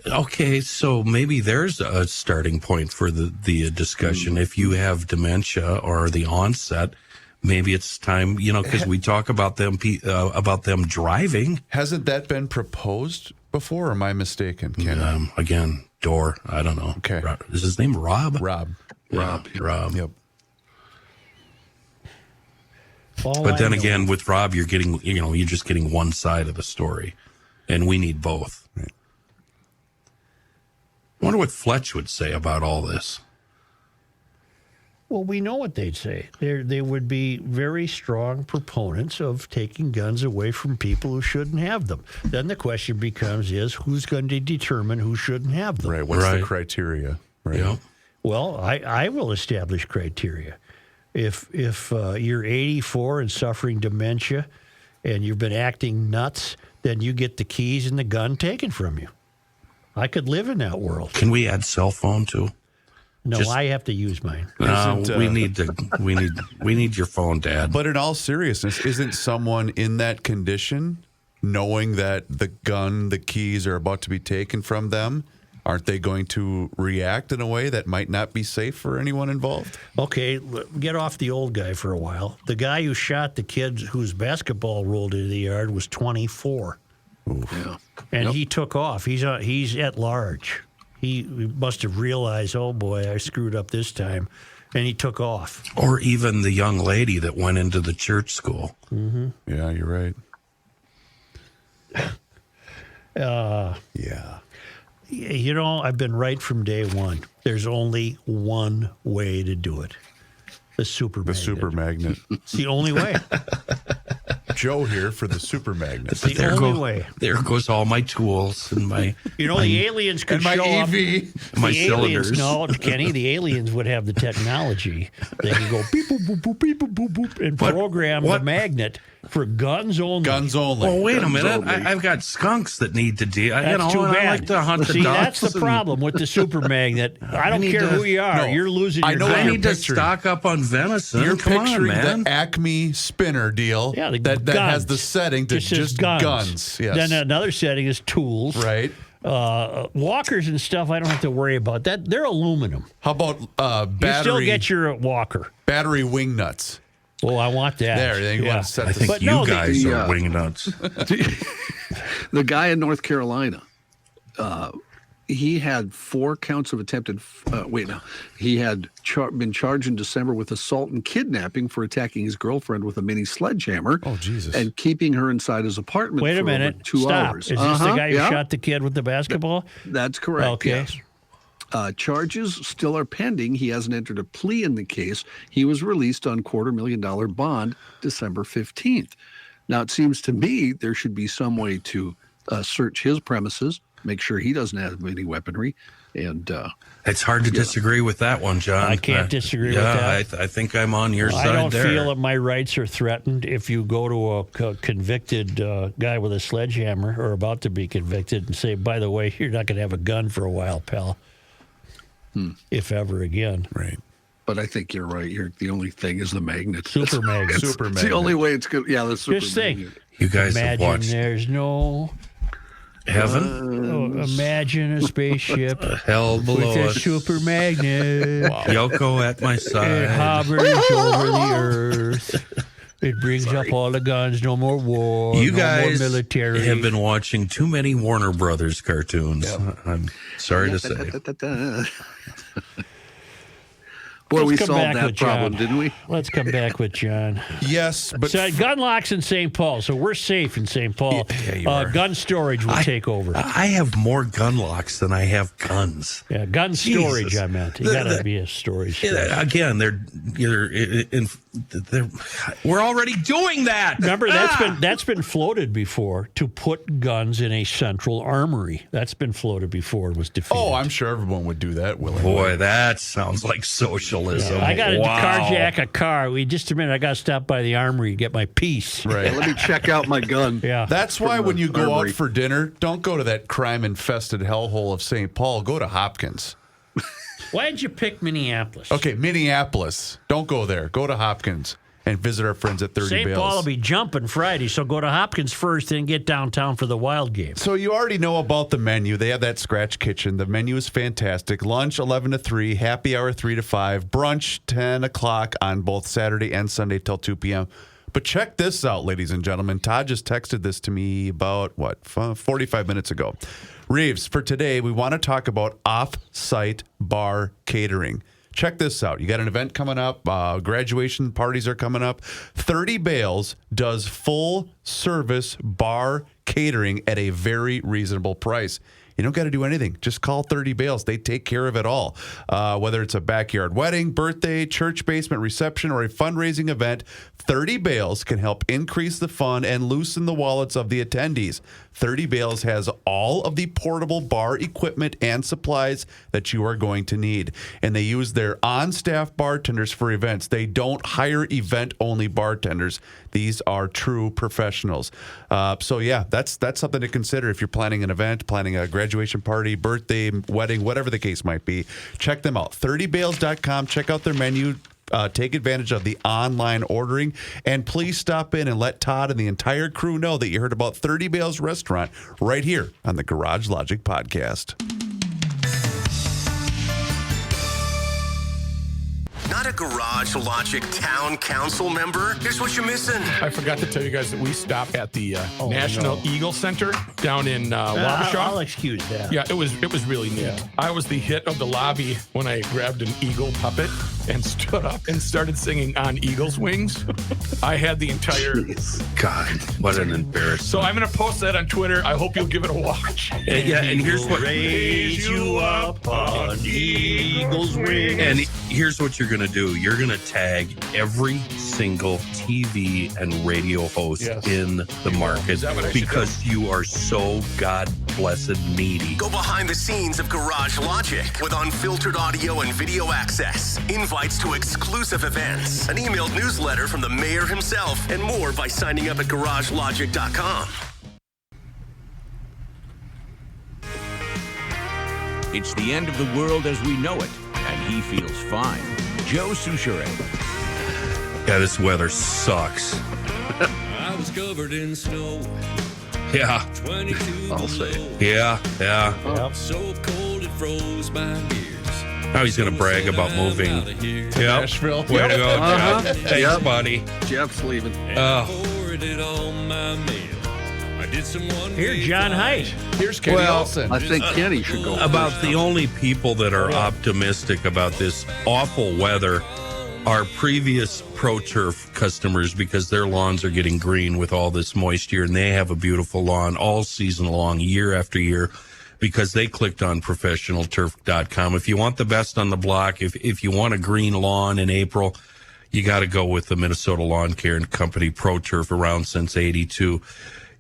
Okay, so maybe there's a starting point for the discussion. If you have dementia or the onset, maybe it's time, because we talk about them driving. Hasn't that been proposed before, or am I mistaken, Ken? Again, Dor, I don't know. Okay. Is his name Rob? Rob. Rob. Yep. But then again, with Rob, you're just getting one side of the story, and we need both. Right. I wonder what Fletch would say about all this. Well, we know what they'd say. They would be very strong proponents of taking guns away from people who shouldn't have them. Then the question becomes who's going to determine who shouldn't have them? Right. What's the criteria? Right. Yeah. Well, I will establish criteria. If you're 84 and suffering dementia and you've been acting nuts, then you get the keys and the gun taken from you. I could live in that world. Can we add cell phone too? No, I have to use mine. We need your phone, Dad. But in all seriousness, isn't someone in that condition, knowing that the gun, the keys are about to be taken from them, aren't they going to react in a way that might not be safe for anyone involved? Okay, get off the old guy for a while. The guy who shot the kid whose basketball rolled into the yard was 24. Yeah. And he took off. He's at large. He must have realized, oh boy, I screwed up this time, and he took off. Or even the young lady that went into the church school. Mm-hmm. Yeah, you're right. Yeah. You know, I've been right from day one. There's only one way to do it. The super magnet. It's the only way. Joe here for the super magnet. It's the only way. There goes all my tools and my... the aliens could show up. My aliens, cylinders. no, Kenny, the aliens would have the technology. They could go beep, boop, boop, boop, beep, boop, boop, boop, and program the magnet for guns only. Guns only. Well, wait Guns a minute. only. I've got skunks that need to deal. That's too bad. I like to hunt the See, ducks. that's the problem with the super magnet. I don't care who you are. No, You're losing I your know gun. what I you're need to picturing. stock up on venison. You're Come picturing on, man. the Acme spinner deal Yeah, that has the setting to Just says just guns. Yes. Then another setting is tools. Right. Walkers and stuff, I don't have to worry about that. They're aluminum. How about battery? You still get your walker. Battery wing nuts. Oh, I want that. There, you want to set I the think But you no, guys the- are wing nuts. The guy in North Carolina, he had 4 counts of attempted. He had been charged in December with assault and kidnapping for attacking his girlfriend with a mini sledgehammer. Oh, Jesus. And keeping her inside his apartment Wait for a minute. over 2 Stop. hours. Is this the guy who yeah. shot the kid with the basketball? That's correct. Okay. Yes. Charges still are pending. He hasn't entered a plea in the case. He was released on $250,000 bond December 15th. Now, it seems to me there should be some way to search his premises, make sure he doesn't have any weaponry. And It's hard to disagree with that one, John. I can't disagree with that. I think I'm on your side I don't there. feel that my rights are threatened if you go to a convicted guy with a sledgehammer or about to be convicted and say, by the way, you're not going to have a gun for a while, pal. If ever again. Right. but I think you're right. The only thing is the magnet. Super magnet. Super It's magnet. the only way it's good. Yeah, the super Just think. magnet. You guys Imagine have watched there's no Heaven? imagine a spaceship Hell below with a us. super magnet. Yoko at my It side. hovers over the earth. It brings up all the guns. No more war. You no guys more military. have been watching too many Warner Brothers cartoons. I'm sorry to say. Boy, Let's we come solved back that with problem, John. didn't we? Let's come back with John. Yes, but So gun locks in St. Paul, so we're safe in St. Paul. Yeah, you are. Gun storage will take over. I have more gun locks than I have guns. Yeah, gun storage. Jesus. I meant you got to be a storage. Again, we're already doing that. Remember, that's been floated before to put guns in a central armory. That's been floated before and was defeated. oh, I'm sure everyone would do that willingly. Boy, that sounds like socialism. I got to carjack a car. Just a minute. I got to stop by the armory to get my piece. Right. Let me check out my gun. Yeah. That's why From when the you go armory. out for dinner, don't go to that crime-infested hellhole of St. Paul. Go to Hopkins. Why did you pick Minneapolis? Okay, Minneapolis. Don't go there. Go to Hopkins and visit our friends at 30 St. Bales. Paul will be jumping Friday, so go to Hopkins first, then get downtown for the Wild game. So you already know about the menu. They have that scratch kitchen. The menu is fantastic. Lunch 11 to 3, happy hour 3 to 5, brunch 10 o'clock on both Saturday and Sunday till 2 p.m. But check this out, ladies and gentlemen. Todd just texted this to me about, 45 minutes ago. Reeves, for today, we want to talk about off-site bar catering. Check this out. You got an event coming up. Graduation parties are coming up. 30 Bales does full-service bar catering at a very reasonable price. You don't got to do anything. Just call 30 Bales. They take care of it all. Whether it's a backyard wedding, birthday, church basement reception, or a fundraising event, 30 Bales can help increase the fun and loosen the wallets of the attendees. 30 Bales has all of the portable bar equipment and supplies that you are going to need. And they use their on-staff bartenders for events. They don't hire event-only bartenders. These are true professionals. So, yeah, that's something to consider if you're planning an event, planning a graduation party, birthday, wedding, whatever the case might be. Check them out. 30bales.com. Check out their menu. Take advantage of the online ordering. And please stop in and let Todd and the entire crew know that you heard about 30 Bales Restaurant right here on the Garage Logic Podcast. Not a Garage Logic Town Council member? Here's what you're missing. I forgot to tell you guys that we stop at the National Eagle Center down in Wabasha. I'll excuse that. Yeah, it was really neat. Yeah. I was the hit of the lobby when I grabbed an eagle puppet and stood up and started singing On Eagle's Wings. I had the entire... God, what an embarrassment. So I'm going to post that on Twitter. I hope you'll give it a watch. And here's what... Raise you up on eagle's wings. And here's what you're going to do. You're going to tag every single TV and radio host in the market because you are so God-blessed needy. Go behind the scenes of Garage Logic with unfiltered audio and video access, invites to exclusive events, an emailed newsletter from the mayor himself, and more by signing up at garagelogic.com. It's the end of the world as we know it, and he feels fine. Joe Souchere. Yeah, this weather sucks. I was covered in snow. Yeah. 22 I'll say it. Yeah. Yep. So cold it froze my ears. Now he's going to brag about moving. To Nashville. Way to go, Jeff. Thanks, buddy. Jeff's leaving. Forwarded all my mail. I did some Here's John Heidt. Here's Kenny Olson. I think Kenny should go. About the only people that are optimistic about this awful weather are previous ProTurf customers because their lawns are getting green with all this moisture, and they have a beautiful lawn all season long, year after year, because they clicked on professionalturf.com. If you want the best on the block, if you want a green lawn in April, you got to go with the Minnesota Lawn Care Company ProTurf, around since 82.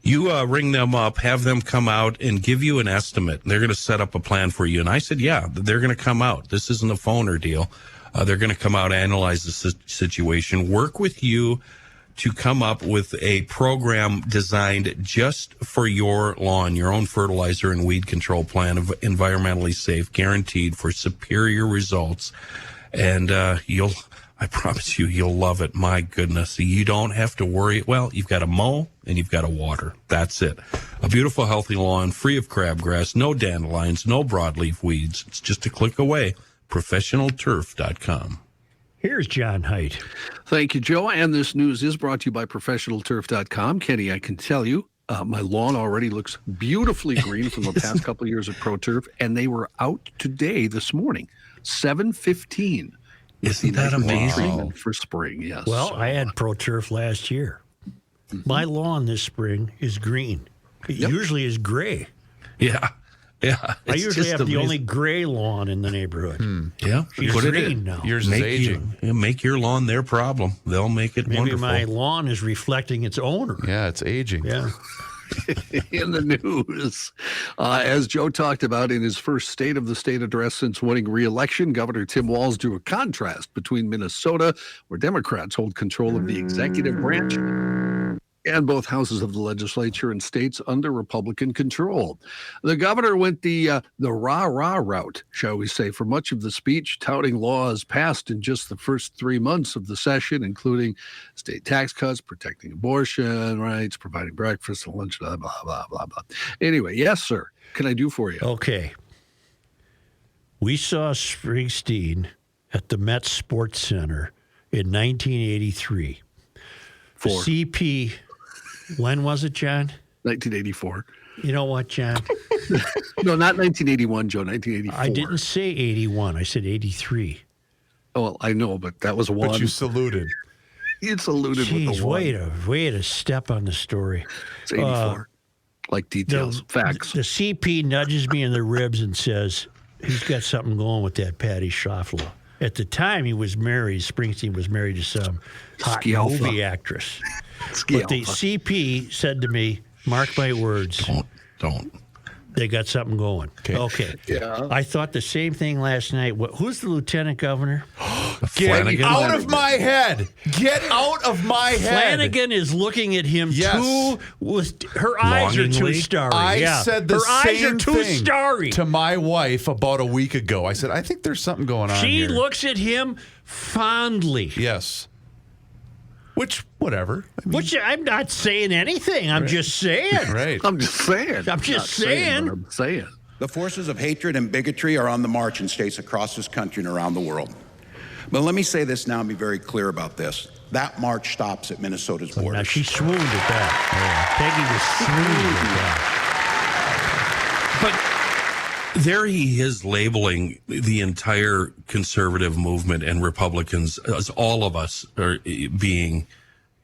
You ring them up, have them come out and give you an estimate. They're going to set up a plan for you. And I said, yeah, they're going to come out. This isn't a phoner deal. They're going to come out, analyze the situation, work with you to come up with a program designed just for your lawn, your own fertilizer and weed control plan, of environmentally safe, guaranteed for superior results. And I promise you'll love it. My goodness. You don't have to worry. Well, you've got to mow and you've got to water. That's it. A beautiful, healthy lawn, free of crabgrass, no dandelions, no broadleaf weeds. It's just a click away. ProfessionalTurf.com. Here's John Heidt. Thank you, Joe. And this news is brought to you by ProfessionalTurf.com. Kenny, I can tell you, my lawn already looks beautifully green from the past couple of years of ProTurf, and they were out today, this morning, 7:15. Isn't that amazing? For spring, yes. Well, I had ProTurf last year. My lawn this spring is green. It usually is gray. Yeah. I usually have the only gray lawn in the neighborhood. Yeah. She's Put it green in. now. Yours is aging. Make your lawn their problem. They'll make it Maybe wonderful. my lawn is reflecting its owner. Yeah, it's aging. Yeah. In the news, as Joe talked about in his first State of the State address since winning re-election, Governor Tim Walz drew a contrast between Minnesota, where Democrats hold control of the executive branch, and both houses of the legislature in states under Republican control. The governor went the rah-rah route, shall we say, for much of the speech, touting laws passed in just the first 3 months of the session, including state tax cuts, protecting abortion rights, providing breakfast and lunch, blah, blah, blah, blah, blah. Anyway, yes, sir. Can I do for you? Okay. We saw Springsteen at the Met Sports Center in 1983. The CP... When was it, John? 1984. You know what, John? No, not 1981, Joe, 1984. I didn't say 81. I said 83. Oh, well, I know, but that was one. But you saluted. You saluted with the one. Way to step on the story. It's 84. Like details, facts. The CP nudges me in the ribs and says, he's got something going with that Patty Schaffler. At the time, he was married. Springsteen was married to some hot movie actress. But the CP said to me, mark my words. Don't. They got something going. Okay. Yeah. I thought the same thing last night. Who's the lieutenant governor? Get out of my head. Get out of my head. Flanagan is looking at him too. Her eyes are too starry. I said the her same eyes are too thing starry. to my wife about a week ago. I said, I think there's something going on She here. looks at him fondly. Yes. Which, whatever. Which I'm not saying anything. I'm just saying. Right. I'm just saying. I'm just saying. I'm saying. The forces of hatred and bigotry are on the march in states across this country and around the world. But let me say this now and be very clear about this. That march stops at Minnesota's border. Now she swooned at that. Peggy was swooned at that. But there he is labeling the entire conservative movement and Republicans as all of us are being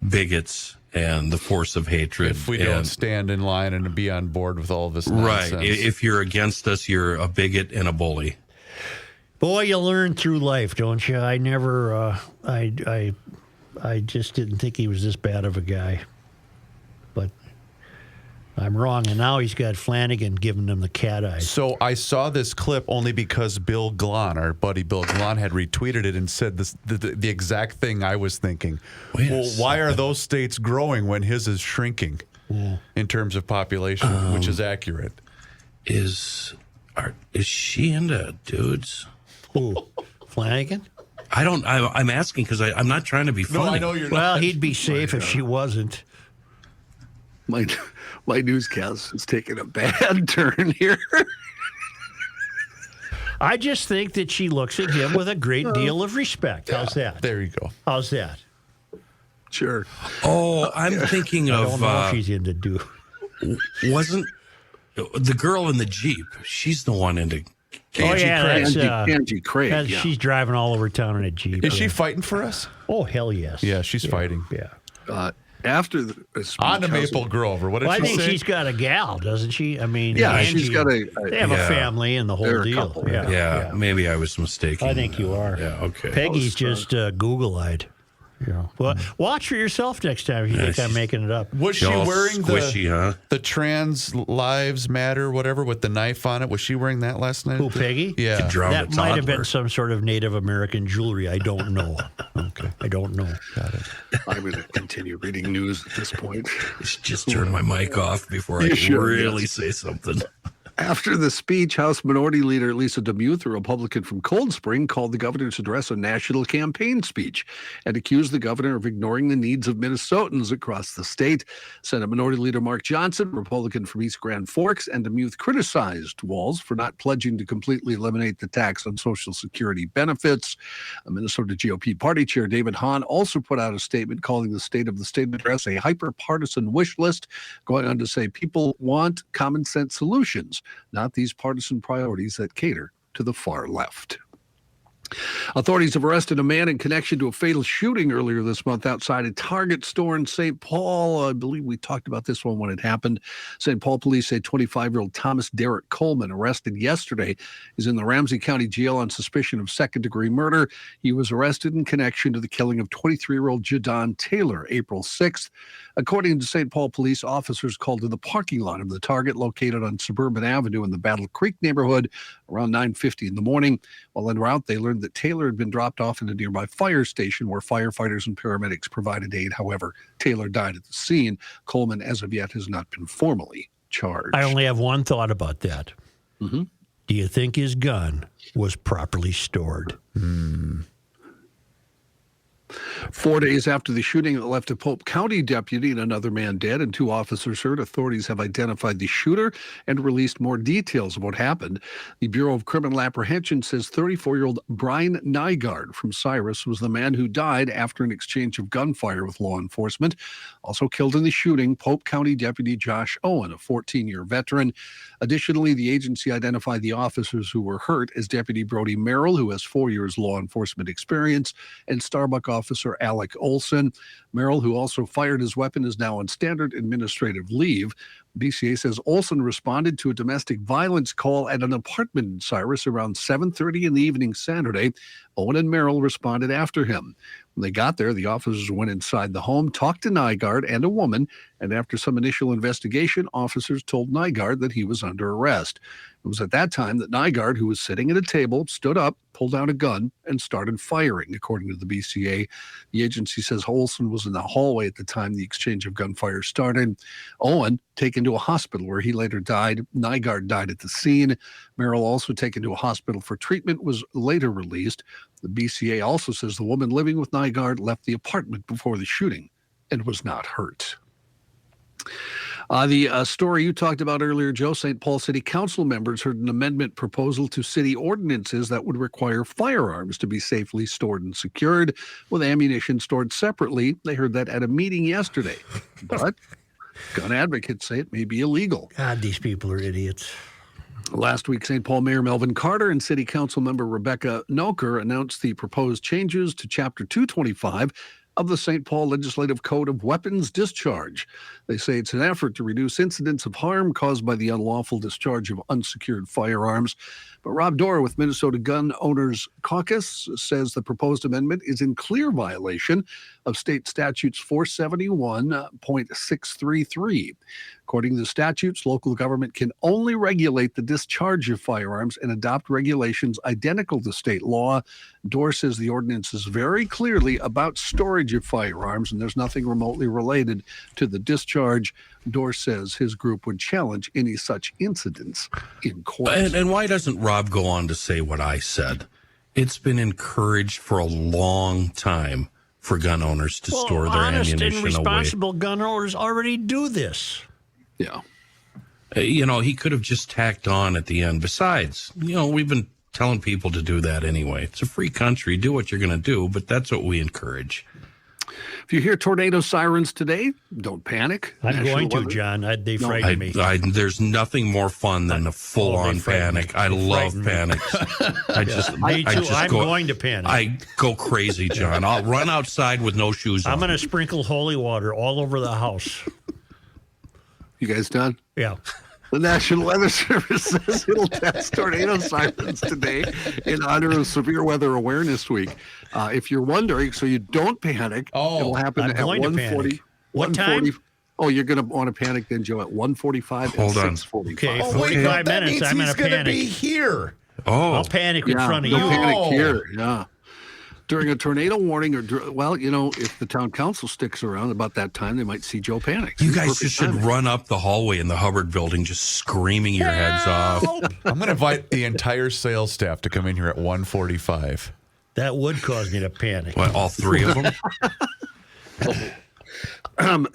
bigots and the force of hatred. If we don't stand in line and be on board with all this nonsense. Right. If you're against us, you're a bigot and a bully. Boy, you learn through life, don't you? I never, I just didn't think he was this bad of a guy. But I'm wrong, and now he's got Flanagan giving him the cat eyes. So I saw this clip only because Bill Glahn, our buddy Bill Glahn, had retweeted it and said this, the exact thing I was thinking. Well, why are those states growing when his is shrinking in terms of population, which is accurate? Is she into dudes? Who? Flanagan? I'm asking because I'm not trying to be funny. No, I know you're not. Well, he'd be safe if she wasn't. My newscast is taking a bad turn here. I just think that she looks at him with a great deal of respect. How's that? There you go. How's that? Sure. Oh, I'm thinking I of. don't know if she's into dude. Wasn't the girl in the Jeep? She's the one into. Angie Craig. She's driving all over town in a Jeep. Is she fighting for us? Oh, hell yes. Yeah, she's fighting. Yeah. After the speech, on to Maple Grove, or what did I she think say? she's got a gal, doesn't she? I mean, yeah, Angie, she's got a they have a family and the whole deal. Couple, yeah, maybe I was mistaken. I think you are. Yeah, okay. Peggy's just Google-eyed. Well, watch for yourself next time if you think I'm making it up. Was she wearing squishy, the Trans Lives Matter, whatever, with the knife on it? Was she wearing that last night? Who, Peggy? Yeah. That might have been some sort of Native American jewelry. I don't know. Okay. I don't know. Got it. I'm going to continue reading news at this point. Just turn my mic off before I really say something. After the speech, House Minority Leader Lisa DeMuth, a Republican from Cold Spring, called the governor's address a national campaign speech and accused the governor of ignoring the needs of Minnesotans across the state. Senate Minority Leader Mark Johnson, Republican from East Grand Forks, and DeMuth criticized Walz for not pledging to completely eliminate the tax on Social Security benefits. Minnesota GOP Party Chair David Hahn also put out a statement calling the State of the State address a hyper-partisan wish list, going on to say people want common sense solutions, not these partisan priorities that cater to the far left. Authorities have arrested a man in connection to a fatal shooting earlier this month outside a Target store in St. Paul. I believe we talked about this one when it happened. St. Paul police say 25-year-old Thomas Derek Coleman, arrested yesterday, is in the Ramsey County Jail on suspicion of second-degree murder. He was arrested in connection to the killing of 23-year-old Jadon Taylor, April 6th. According to St. Paul police, officers called to the parking lot of the Target located on Suburban Avenue in the Battle Creek neighborhood around 9:50 in the morning. While en route, they learned that Taylor had been dropped off at a nearby fire station where firefighters and paramedics provided aid. However, Taylor died at the scene. Coleman, as of yet, has not been formally charged. I only have one thought about that. Mm-hmm. Do you think his gun was properly stored? 4 days after the shooting that left a Pope County deputy and another man dead and 2 officers hurt, authorities have identified the shooter and released more details of what happened. The Bureau of Criminal Apprehension says 34-year-old Brian Nygaard from Cyrus was the man who died after an exchange of gunfire with law enforcement. Also killed in the shooting, Pope County Deputy Josh Owen, a 14-year veteran. Additionally, the agency identified the officers who were hurt as Deputy Brody Merrill, who has 4 years law enforcement experience, and Starbuck Officer Alec Olson. Merrill, who also fired his weapon, is now on standard administrative leave. BCA says Olson responded to a domestic violence call at an apartment in Cyrus around 7:30 in the evening Saturday. Owen and Merrill responded after him. When they got there, the officers went inside the home, talked to Nygaard and a woman, and after some initial investigation, officers told Nygaard that he was under arrest. It was at that time that Nygaard, who was sitting at a table, stood up, pulled out a gun, and started firing, according to the BCA. The agency says Olson was in the hallway at the time the exchange of gunfire started. Owen taken to a hospital where he later died. Nygaard died at the scene. Merrill, also taken to a hospital for treatment, was later released. The BCA also says the woman living with Nygaard left the apartment before the shooting and was not hurt. The story you talked about earlier, Joe, St. Paul City Council members heard an amendment proposal to city ordinances that would require firearms to be safely stored and secured, with ammunition stored separately. They heard that at a meeting yesterday. But gun advocates say it may be illegal. God, these people are idiots. Last week, St. Paul Mayor Melvin Carter and City Council member Rebecca Noker announced the proposed changes to Chapter 225 of the St. Paul Legislative Code of Weapons Discharge. They say it's an effort to reduce incidents of harm caused by the unlawful discharge of unsecured firearms. But Rob Dorr with Minnesota Gun Owners Caucus says the proposed amendment is in clear violation of state statutes 471.633. According to the statutes, local government can only regulate the discharge of firearms and adopt regulations identical to state law. Dorr says the ordinance is very clearly about storage of firearms, and there's nothing remotely related to the discharge. Dorr says his group would challenge any such incidents in court. And why doesn't Rob go on to say what I said? It's been encouraged for a long time for gun owners to store their ammunition away. Honest and responsible gun owners already do this. Yeah. He could have just tacked on at the end. Besides, we've been telling people to do that anyway. It's a free country. Do what you're going to do, but that's what we encourage. If you hear tornado sirens today, don't panic. I'm going to, John. They frighten me. There's nothing more fun than a full-on panic. I love panics. I'm going to panic. I go crazy, John. I'll run outside with no shoes on. I'm going to sprinkle holy water all over the house. You guys done? Yeah. The National Weather Service says it'll test tornado sirens today in honor of Severe Weather Awareness Week. If you're wondering, so you don't panic, it will happen at 1:40. What time? Oh, you're going to want to panic then, Joe, at 1:45 and 6:45. Okay, 45 minutes, I'm going to panic. Be here. Oh. I'll panic in front of you. Panic here, yeah. During a tornado warning, if the town council sticks around about that time, they might see Joe panic. You guys just should run up the hallway in the Hubbard building just screaming your heads off. I'm going to invite the entire sales staff to come in here at 1:45. That would cause me to panic. What, all three of them?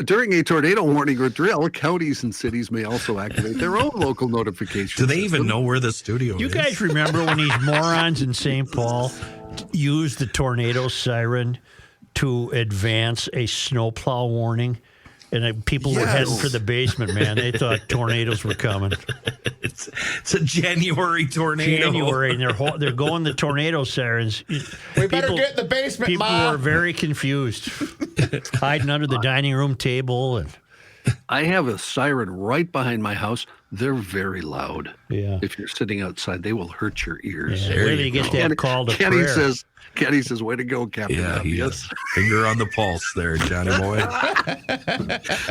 During a tornado warning or drill, counties and cities may also activate their own local notifications. Do they even know where the studio is? You guys remember when these morons in St. Paul used the tornado siren to advance a snowplow warning? And people were heading for the basement, man. They thought tornadoes were coming. It's a January tornado. And they're going the tornado sirens. We better get in the basement, People were very confused, hiding under the dining room table. And I have a siren right behind my house. They're very loud. Yeah. If you're sitting outside, they will hurt your ears. Yeah, where do you get that call to Kenny prayer? Kenny says, way to go, Captain. Yeah, he does. Finger on the pulse there, Johnny boy.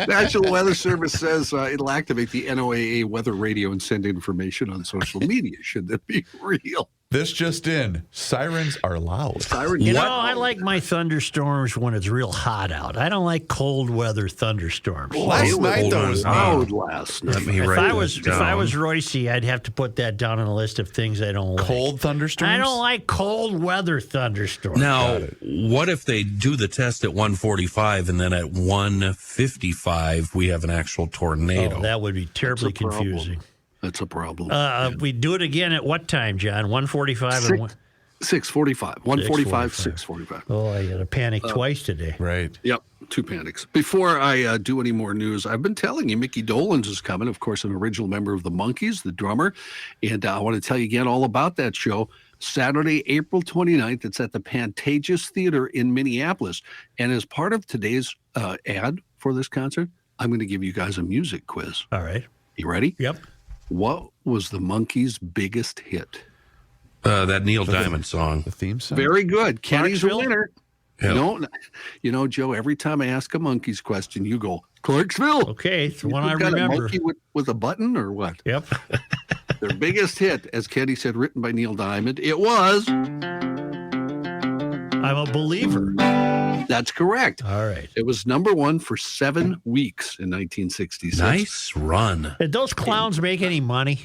National Weather Service says it'll activate the NOAA weather radio and send information on social media, should that be real. This just in. Sirens are loud. I like my thunderstorms when it's real hot out. I don't like cold weather thunderstorms. Last night, though, was loud last night. If I was Royce, I'd have to put that down on a list of things I don't like. Cold thunderstorms? I don't like cold weather thunderstorms. Now, what if they do the test at 1:45 and then at 1:55 we have an actual tornado? Oh, that would be terribly confusing. That's a problem. We do it again at what time, John? 1:45 and 6:45. 1:45, 6:45. Oh, I got to panic twice today. Right. Yep, two panics. Before I do any more news, I've been telling you Mickey Dolenz is coming, of course, an original member of the Monkees, the drummer. And I want to tell you again all about that show. Saturday, April 29th. It's at the Pantages Theater in Minneapolis. And as part of today's ad for this concert, I'm going to give you guys a music quiz. All right. You ready? Yep. What was the Monkees' biggest hit? That Neil Diamond song. The theme song? Very good. Kenny's a winner. Yep. No, Joe, every time I ask a Monkees question, you go, Clarksville. Okay, it's the one I got remember. A monkey with a button or what? Yep. Their biggest hit, as Kenny said, written by Neil Diamond, it was... I'm a Believer. That's correct. All right. It was number one for 7 weeks in 1966. Nice run. Did those clowns make any money?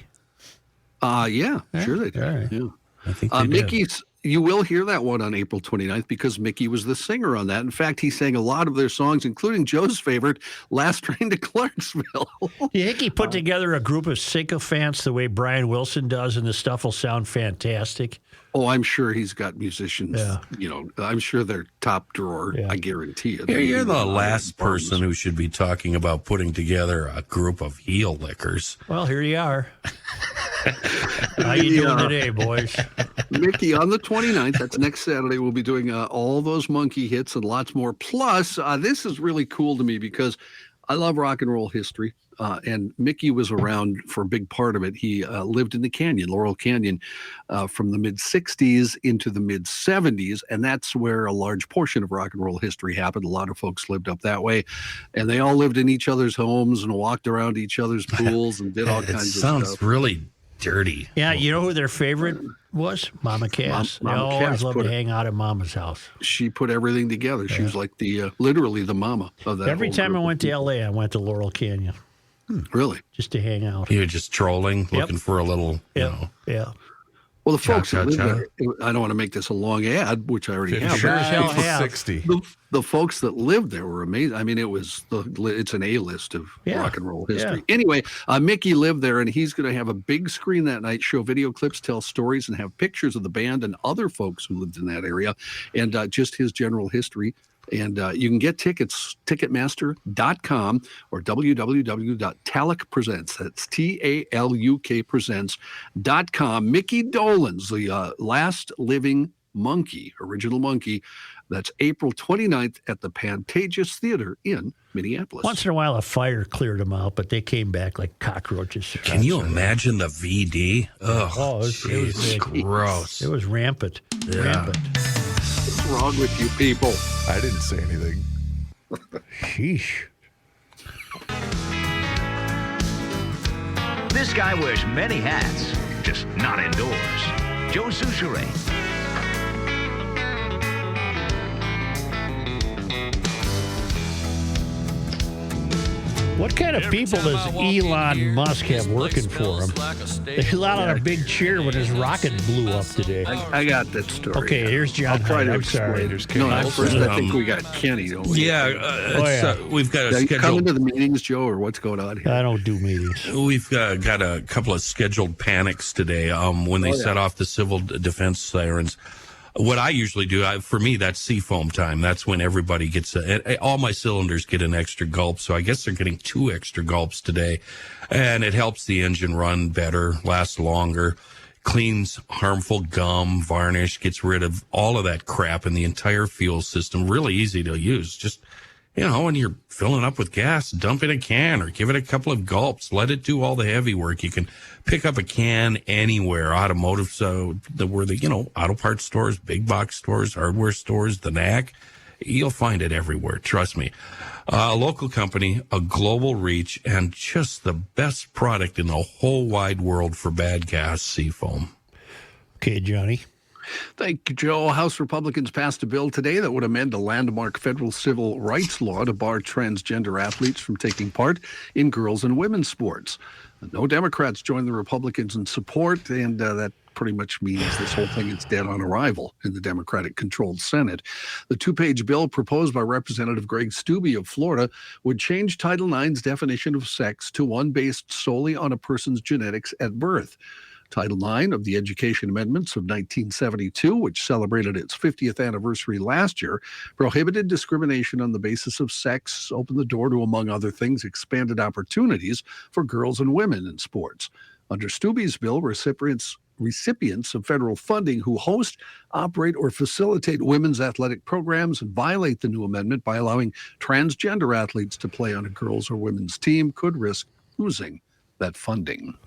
Yeah, sure they did. All right. Yeah. I think they did. You will hear that one on April 29th because Mickey was the singer on that. In fact, he sang a lot of their songs, including Joe's favorite, Last Train to Clarksville. You think he put together a group of sycophants the way Brian Wilson does, and the stuff will sound fantastic? Oh, I'm sure he's got musicians. Yeah. You know, I'm sure they're top drawer. I guarantee it. You're the last person who should be talking about putting together a group of heel lickers. Well, here you are. How you doing today, boys? Mickey, on the 29th, that's next Saturday, we'll be doing all those monkey hits and lots more. Plus, this is really cool to me because I love rock and roll history. And Mickey was around for a big part of it. He lived in the canyon, Laurel Canyon, from the mid-'60s into the mid-'70s, and that's where a large portion of rock and roll history happened. A lot of folks lived up that way, and they all lived in each other's homes and walked around each other's pools and did all kinds of stuff. Sounds really dirty. Yeah, you know who their favorite was? Mama Cass. They always loved to hang out at Mama's house. She put everything together. She was like literally the mama of that. Every time I went to L.A., I went to Laurel Canyon. Really? Just to hang out. You were just trolling, looking for a little, Yeah. Well, the folks that live there, I don't want to make this a long ad, which I already have. Sure, 60. The folks that lived there were amazing. I mean, it's an A-list of rock and roll history. Yeah. Anyway, Mickey lived there, and he's going to have a big screen that night, show video clips, tell stories, and have pictures of the band and other folks who lived in that area, and just his general history. And you can get tickets, Ticketmaster.com or www.taluk.presents. That's TALUK presents.com. Mickey Dolenz, the last living monkey, original monkey. That's April 29th at the Pantages Theater in Minneapolis. Once in a while, a fire cleared them out, but they came back like cockroaches. Can you imagine the VD? Oh, it was gross. It was rampant. Yeah. Rampant. What's wrong with you people? I didn't say anything. Sheesh. This guy wears many hats, just not indoors. Joe Souchere. What kind of people does Elon Musk have working for him? They sat on a big chair when his rocket blew up today. I got that story. Okay, here's John. I'll try to I'm explain. sorry. No, first I think we got Kenny, don't we? We've got a you scheduled. come into the meetings, Joe, or what's going on here? I don't do meetings. We've got a couple of scheduled panics today. When they set off the civil defense sirens. What I usually do, for me, that's seafoam time. That's when everybody gets all my cylinders get an extra gulp. So I guess they're getting 2 extra gulps today, and it helps the engine run better, last longer, cleans harmful gum, varnish, gets rid of all of that crap in the entire fuel system. Really easy to use. Just, when you're filling up with gas, dump in a can or give it a couple of gulps. Let it do all the heavy work. You can pick up a can anywhere, automotive, so where the auto parts stores, big box stores, hardware stores, the NAC. You'll find it everywhere. Trust me. A local company, a global reach, and just the best product in the whole wide world for bad gas, Seafoam. Okay, Johnny. Thank you, Joe. House Republicans passed a bill today that would amend a landmark federal civil rights law to bar transgender athletes from taking part in girls' and women's sports. No Democrats joined the Republicans in support, and that pretty much means this whole thing is dead on arrival in the Democratic-controlled Senate. The 2-page bill proposed by Representative Greg Steube of Florida would change Title IX's definition of sex to one based solely on a person's genetics at birth. Title IX of the Education Amendments of 1972, which celebrated its 50th anniversary last year, prohibited discrimination on the basis of sex, opened the door to, among other things, expanded opportunities for girls and women in sports. Under Steube's bill, recipients of federal funding who host, operate, or facilitate women's athletic programs and violate the new amendment by allowing transgender athletes to play on a girls' or women's team could risk losing that funding.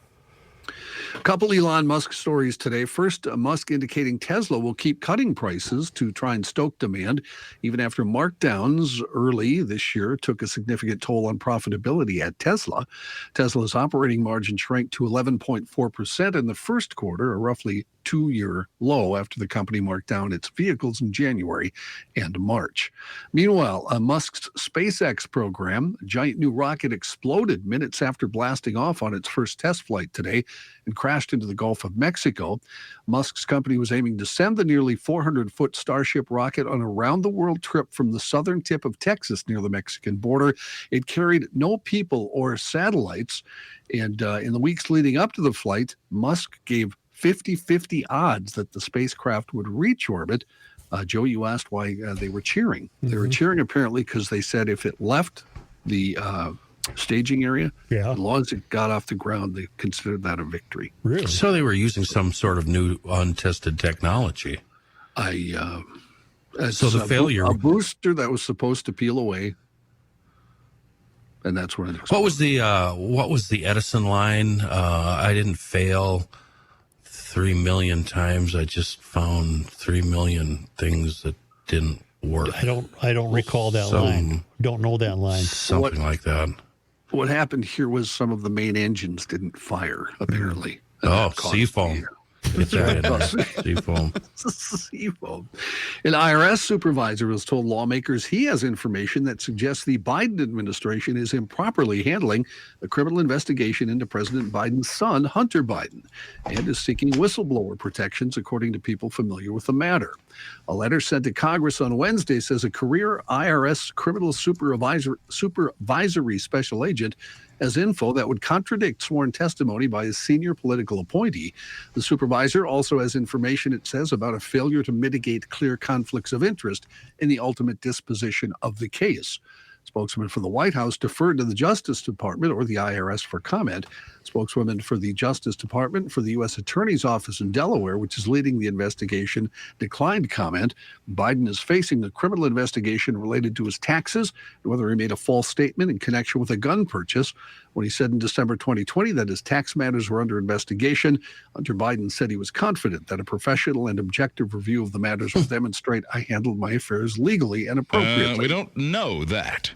A couple Elon Musk stories today. First, Musk indicating Tesla will keep cutting prices to try and stoke demand, even after markdowns early this year took a significant toll on profitability at Tesla. Tesla's operating margin shrank to 11.4% in the first quarter, a roughly 2-year low after the company marked down its vehicles in January and March. Meanwhile, Musk's SpaceX program, a giant new rocket, exploded minutes after blasting off on its first test flight today and crashed into the Gulf of Mexico. Musk's company was aiming to send the nearly 400-foot Starship rocket on a round-the-world trip from the southern tip of Texas near the Mexican border. It carried no people or satellites, and in the weeks leading up to the flight, Musk gave 50-50 odds that the spacecraft would reach orbit. Joe, you asked why they were cheering. Mm-hmm. They were cheering apparently because they said if it left the staging area, as long as it got off the ground, they considered that a victory. Really? So they were using some sort of new untested technology. So the failure, a booster that was supposed to peel away, and that's when it exploded. What was the Edison line? I didn't fail 3 million times. I just found 3 million things that didn't work. I don't recall that line. Don't know that line. Something like that. What happened here was some of the main engines didn't fire, apparently. Seafoam. Get that in there. Seafoam. Seafoam. An IRS supervisor has told lawmakers he has information that suggests the Biden administration is improperly handling a criminal investigation into President Biden's son, Hunter Biden, and is seeking whistleblower protections, according to people familiar with the matter. A letter sent to Congress on Wednesday says a career IRS criminal supervisory special agent has info that would contradict sworn testimony by a senior political appointee. The supervisor also has information, it says, about a failure to mitigate clear conflicts of interest in the ultimate disposition of the case. Spokesman for the White House deferred to the Justice Department or the IRS for comment. Spokeswoman for the Justice Department for the U.S. Attorney's Office in Delaware, which is leading the investigation, declined comment. Biden is facing a criminal investigation related to his taxes and whether he made a false statement in connection with a gun purchase. When he said in December 2020 that his tax matters were under investigation, Hunter Biden said he was confident that a professional and objective review of the matters will demonstrate I handled my affairs legally and appropriately. We don't know that.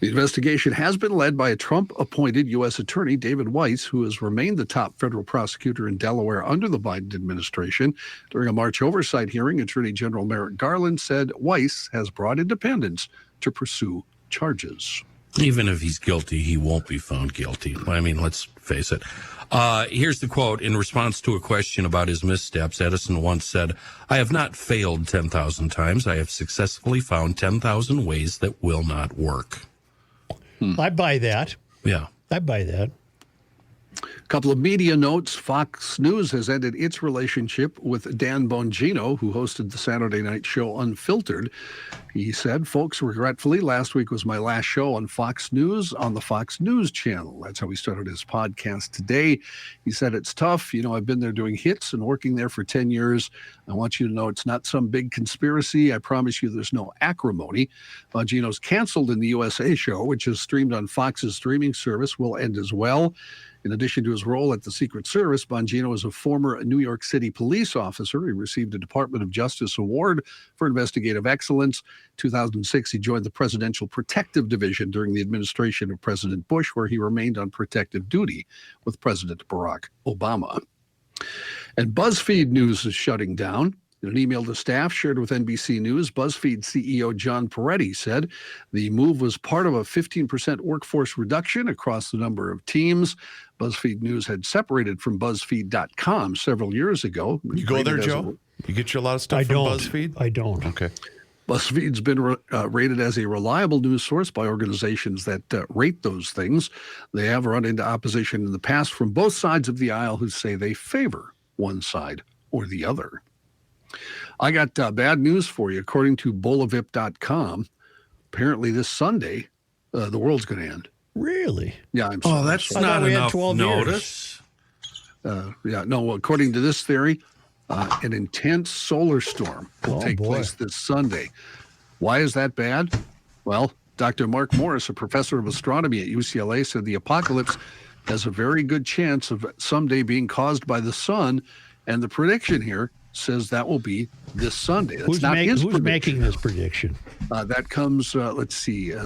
The investigation has been led by a Trump-appointed U.S. Attorney, David Weiss, who has remained the top federal prosecutor in Delaware under the Biden administration. During a March oversight hearing, Attorney General Merrick Garland said Weiss has brought independence to pursue charges. Even if he's guilty, he won't be found guilty. I mean, let's face it. Here's the quote. In response to a question about his missteps, Edison once said, "I have not failed 10,000 times. I have successfully found 10,000 ways that will not work." I buy that. Yeah. I buy that. A couple of media notes. Fox News has ended its relationship with Dan Bongino, who hosted the Saturday night show Unfiltered. He said, "Folks, regretfully, last week was my last show on Fox News on the Fox News channel." That's how he started his podcast today. He said, "It's tough. You know, I've been there doing hits and working there for 10 years. I want you to know it's not some big conspiracy. I promise you there's no acrimony." Bongino's canceled in the USA show, which is streamed on Fox's streaming service, will end as well. In addition to his role at the Secret Service, Bongino is a former New York City police officer. He received a Department of Justice Award for investigative excellence. 2006, he joined the Presidential Protective Division during the administration of President Bush, where he remained on protective duty with President Barack Obama. And BuzzFeed News is shutting down. In an email to staff shared with NBC News, BuzzFeed CEO John Peretti said the move was part of a 15% workforce reduction across the number of teams. BuzzFeed News had separated from BuzzFeed.com several years ago. You go there, Joe? You get you a lot of stuff from BuzzFeed? I don't. Okay. BuzzFeed's been rated as a reliable news source by organizations that rate those things. They have run into opposition in the past from both sides of the aisle who say they favor one side or the other. I got bad news for you. According to Bolavip.com, apparently this Sunday, the world's going to end. Really? Yeah, I'm sorry. Oh, that's not enough notice. According to this theory, an intense solar storm will take place this Sunday. Why is that bad? Well, Dr. Mark Morris, a professor of astronomy at UCLA, said the apocalypse has a very good chance of someday being caused by the sun, and the prediction here says that will be this Sunday. That's who's making this prediction? That comes,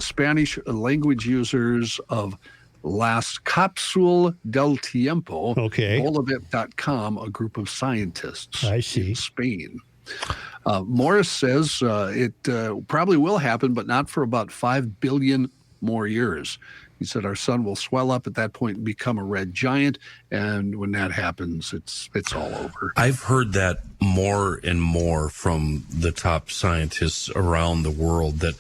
Spanish language users of Las Capsule del Tiempo, Bolavip.com, a group of scientists in Spain. Morris says it probably will happen, but not for about 5 billion more years. He said our sun will swell up at that point and become a red giant, and when that happens, it's all over. I've heard that more and more from the top scientists around the world, that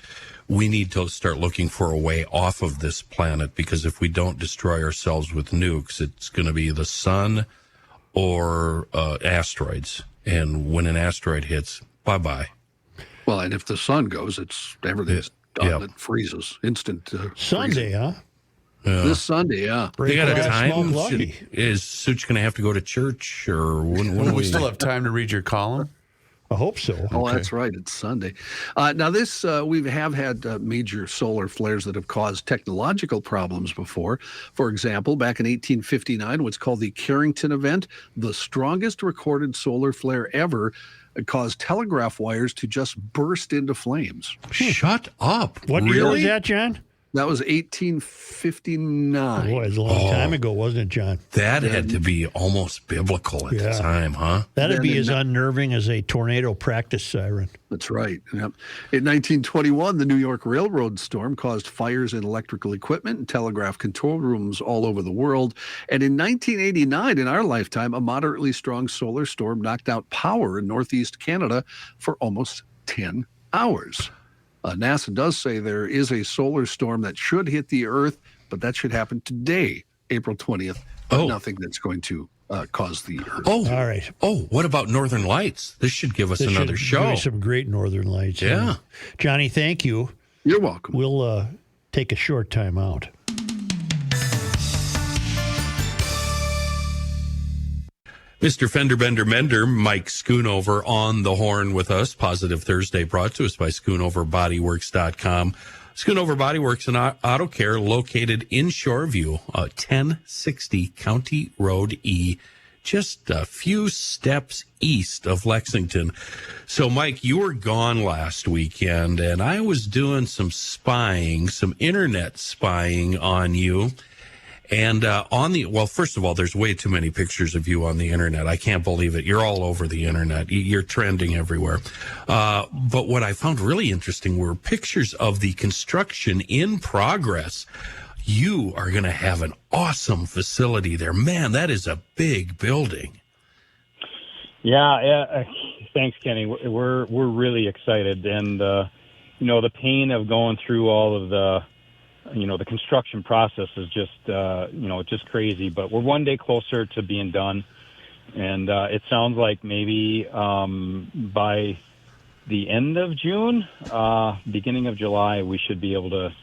we need to start looking for a way off of this planet, because if we don't destroy ourselves with nukes, it's going to be the sun or asteroids. And when an asteroid hits, bye-bye. Well, and if the sun goes, everything's done. Yep. It freezes. Instant. Sunday, freezing. huh? This Sunday, yeah. They got a time? Is Such going to have to go to church? Or when we still have time to read your column? I hope so. Oh, that's right. It's Sunday. Now, we have had major solar flares that have caused technological problems before. For example, back in 1859, what's called the Carrington event, the strongest recorded solar flare ever, caused telegraph wires to just burst into flames. Shut up. What year was that, John? That was 1859. Boy, it's a long time ago, wasn't it, John? That had to be almost biblical at the time, huh? That'd be as unnerving as a tornado practice siren. That's right. Yep. In 1921, the New York Railroad storm caused fires in electrical equipment and telegraph control rooms all over the world. And in 1989, in our lifetime, a moderately strong solar storm knocked out power in northeast Canada for almost 10 hours. NASA does say there is a solar storm that should hit the Earth, but that should happen today, April 20th. But nothing that's going to cause the Earth. Oh, all right. Oh, what about Northern Lights? This should give us another show. Give us some great Northern Lights. Yeah. Johnny, thank you. You're welcome. We'll take a short time out. Mr. Fender Bender Mender, Mike Schoonover on the horn with us. Positive Thursday brought to us by SchoonoverBodyWorks.com. Schoonover Bodyworks and Auto Care located in Shoreview, 1060 County Road E, just a few steps east of Lexington. So, Mike, you were gone last weekend, and I was doing some spying, some internet spying on you. And first of all, there's way too many pictures of you on the internet. I can't believe it. You're all over the internet. You're trending everywhere. But what I found really interesting were pictures of the construction in progress. You are going to have an awesome facility there. Man, that is a big building. Yeah. Thanks, Kenny. We're really excited. And, the pain of going through all of the construction process is just, just crazy, but we're one day closer to being done. And it sounds like maybe by the end of June, beginning of July, we should be able to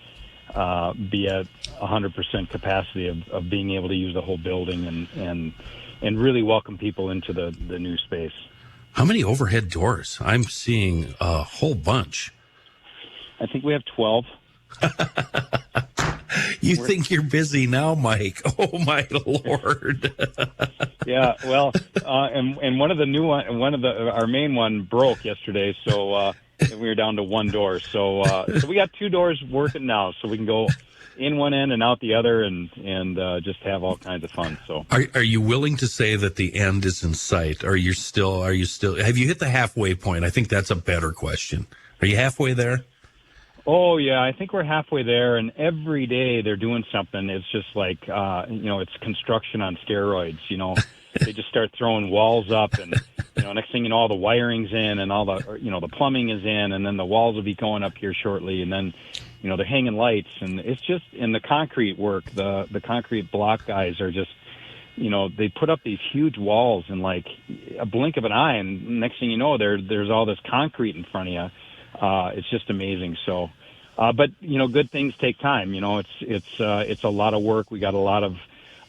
be at 100% capacity of being able to use the whole building and really welcome people into the new space. How many overhead doors? I'm seeing a whole bunch. I think we have 12. You think you're busy now, Mike? Oh my Lord! Yeah, well, and one of the new our main one broke yesterday, so we were down to one door. So we got two doors working now, so we can go in one end and out the other, and just have all kinds of fun. So, are you willing to say that the end is in sight? Are you still? Have you hit the halfway point? I think that's a better question. Are you halfway there? Oh, yeah, I think we're halfway there, and every day they're doing something. It's just like, it's construction on steroids, They just start throwing walls up, and, next thing you know, all the wiring's in, and all the, the plumbing is in, and then the walls will be going up here shortly, and then, they're hanging lights, and it's just, in the concrete work, the concrete block guys are just, they put up these huge walls in, like, a blink of an eye, and next thing you know, there's all this concrete in front of you. It's just amazing. So, but good things take time. It's a lot of work. We got a lot of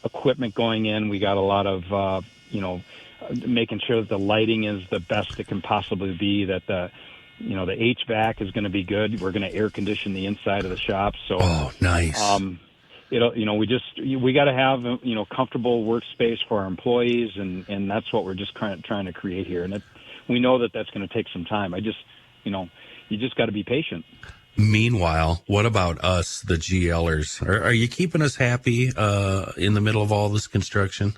equipment going in. We got a lot of making sure that the lighting is the best it can possibly be. That the HVAC is going to be good. We're going to air condition the inside of the shop. So, nice. We got to have comfortable workspace for our employees, and that's what we're just trying to create here. And we know that that's going to take some time. You just got to be patient. Meanwhile, what about us, the GLers? Are you keeping us happy in the middle of all this construction?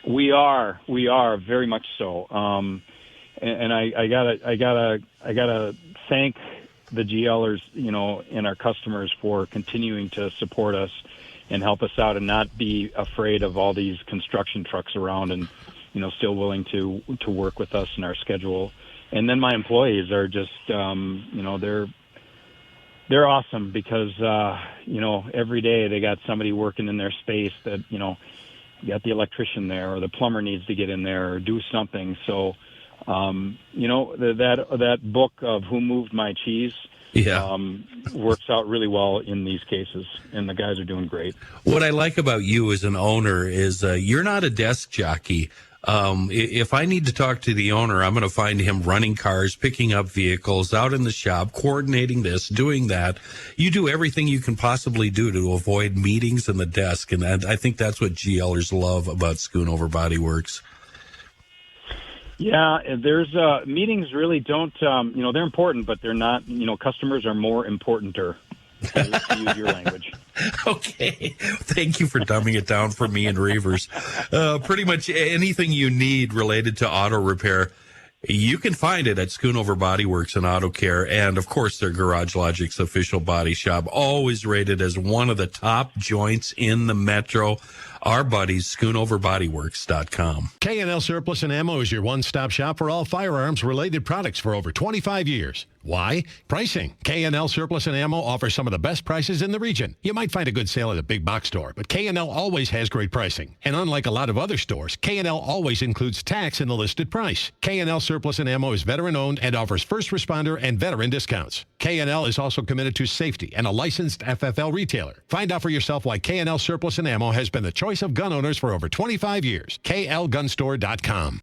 We are very much so. And I gotta thank the GLers, and our customers for continuing to support us and help us out and not be afraid of all these construction trucks around and, still willing to work with us in our schedule. And then my employees are just, they're awesome because, every day they got somebody working in their space that, you got the electrician there or the plumber needs to get in there or do something. So, that book of Who Moved My Cheese works out really well in these cases, and the guys are doing great. What I like about you as an owner is you're not a desk jockey. If I need to talk to the owner, I'm going to find him running cars, picking up vehicles, out in the shop, coordinating this, doing that. You do everything you can possibly do to avoid meetings in the desk, and I think that's what GLers love about Schoonover Body Works. Yeah, there's meetings really don't, they're important, but they're not, customers are more importanter, to use your language. Okay. Thank you for dumbing it down for me and Reavers. Pretty much anything you need related to auto repair, you can find it at Schoonover Body Works and Auto Care. And, of course, they're Garage Logic's official body shop, always rated as one of the top joints in the metro. Our buddies, SchoonoverBodyWorks.com. K&L Surplus and Ammo is your one-stop shop for all firearms-related products for over 25 years. Why? Pricing. K&L Surplus and Ammo offers some of the best prices in the region. You might find a good sale at a big box store, but K&L always has great pricing. And unlike a lot of other stores, K&L always includes tax in the listed price. K&L Surplus and Ammo is veteran-owned and offers first responder and veteran discounts. K&L is also committed to safety and a licensed FFL retailer. Find out for yourself why K&L Surplus and Ammo has been the choice of gun owners for over 25 years. KLGunstore.com.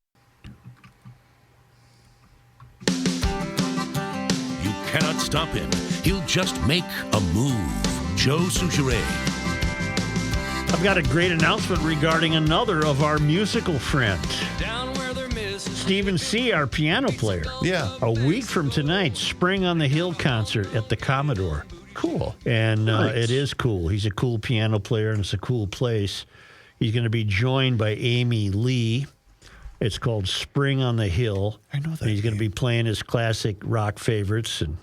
You cannot stop him. He'll just make a move. Joe Souchere. I've got a great announcement regarding another of our musical friends. Stephen C., our piano player. Yeah. A week from tonight, Spring on the Hill concert at the Commodore. Cool. And Nice. It is cool. He's a cool piano player, and it's a cool place. He's going to be joined by Amy Lee. It's called Spring on the Hill. I know that. And he's going to be playing his classic rock favorites and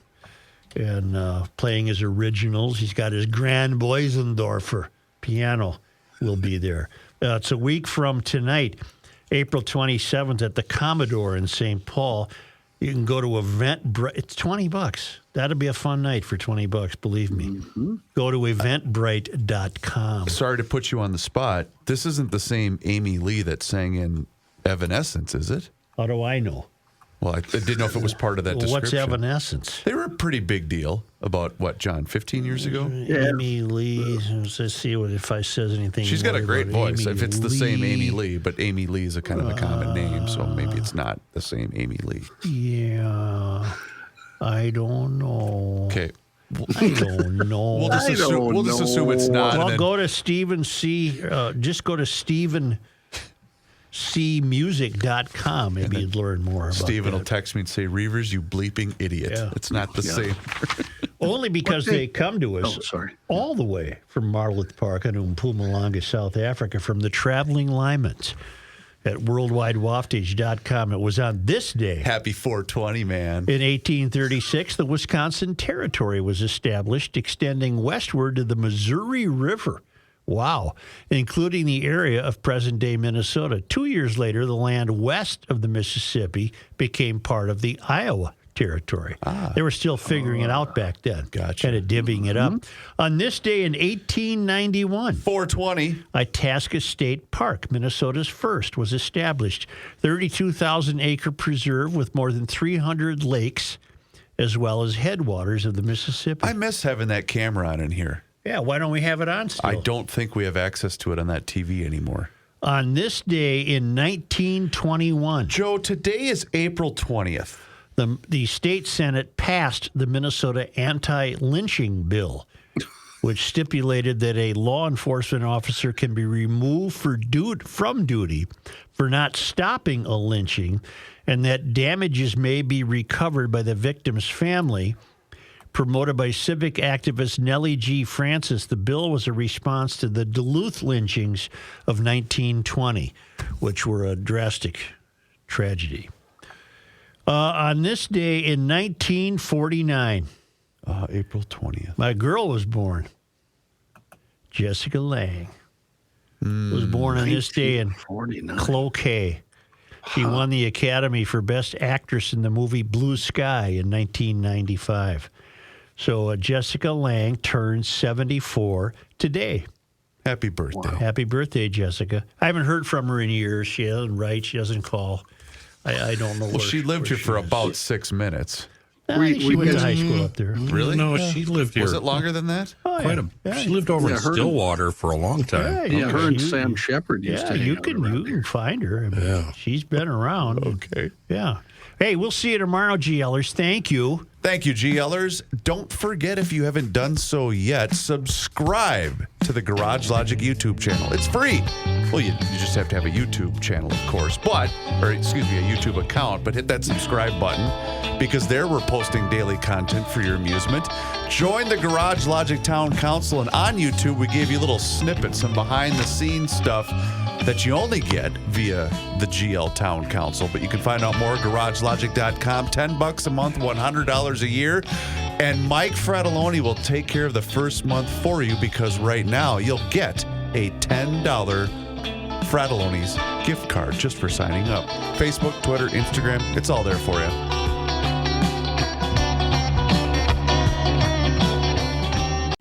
playing his originals. He's got his Grand Boisendorfer piano will be there. It's a week from tonight, April 27th at the Commodore in St. Paul. You can go to Eventbrite. It's $20. That'll be a fun night for $20, believe me. Mm-hmm. Go to eventbrite.com. Sorry to put you on the spot. This isn't the same Amy Lee that sang in Evanescence, is it? How do I know? Well, I didn't know if it was part of that description. What's Evanescence? They were a pretty big deal about, what, John, 15 years ago? Amy Lee. Let's see if I says anything. She's got a great voice. Amy If it's the same Lee. Amy Lee, but Amy Lee is a kind of a common name, so maybe it's not the same Amy Lee. Yeah, I don't know. Okay. I don't know. We'll just assume it's not. Well, and then- go to Stephen C. Just go to StephenCmusic.com. Maybe you'd learn more about Stephen that. will text me and say, Reavers, you bleeping idiot. Yeah. It's not the same. Only because they come to us all the way from Marloth Park in Mpumalanga, South Africa, from the Traveling Lymans at worldwidewaftage.com. It was on this day. Happy 420, man. In 1836, the Wisconsin Territory was established, extending westward to the Missouri River. Wow. Including the area of present-day Minnesota. 2 years later, the land west of the Mississippi became part of the Iowa Territory. They were still figuring it out back then. Gotcha. Kind of divvying it up. On this day in 1891, 420, Itasca State Park, Minnesota's first, was established. 32,000-acre preserve with more than 300 lakes, as well as headwaters of the Mississippi. I miss having that camera on in here. Yeah, why don't we have it on still? I don't think we have access to it on that TV anymore. On this day in 1921. Joe, today is April 20th. The state Senate passed the Minnesota anti-lynching bill, which stipulated that a law enforcement officer can be removed from duty for not stopping a lynching, and that damages may be recovered by the victim's family. Promoted by civic activist Nellie G. Francis, the bill was a response to the Duluth lynchings of 1920, which were a drastic tragedy. On this day in 1949, April 20th. My girl was born. Jessica Lange was born on this day in Cloquet. She won the Academy for Best Actress in the movie Blue Sky in 1995. So Jessica Lange turned 74 today. Happy birthday. Wow. Happy birthday, Jessica. I haven't heard from her in years. She doesn't write. She doesn't call. I don't know. Well, she lived here for about 6 minutes. She went to high school up there. Really? No, she lived here. Was it longer than that? She lived over in Stillwater for a long time. Her and Sam Shepard used to hang you out can around here. find her. I mean, she's been around. Okay. Yeah. Hey, we'll see you tomorrow, GLers. Thank you. Thank you, GLers. Don't forget, if you haven't done so yet, subscribe to the Garage Logic YouTube channel. It's free. Well, you just have to have a YouTube channel, of course, a YouTube account, but hit that subscribe button because there we're posting daily content for your amusement. Join the Garage Logic Town Council, and on YouTube, we gave you little snippets, some behind-the-scenes stuff that you only get via the GL Town Council, but you can find out more at garagelogic.com. $10 a month, $100 a year. And Mike Fratelloni will take care of the first month for you because right now you'll get a $10 Fratelloni's gift card just for signing up. Facebook, Twitter, Instagram, it's all there for you.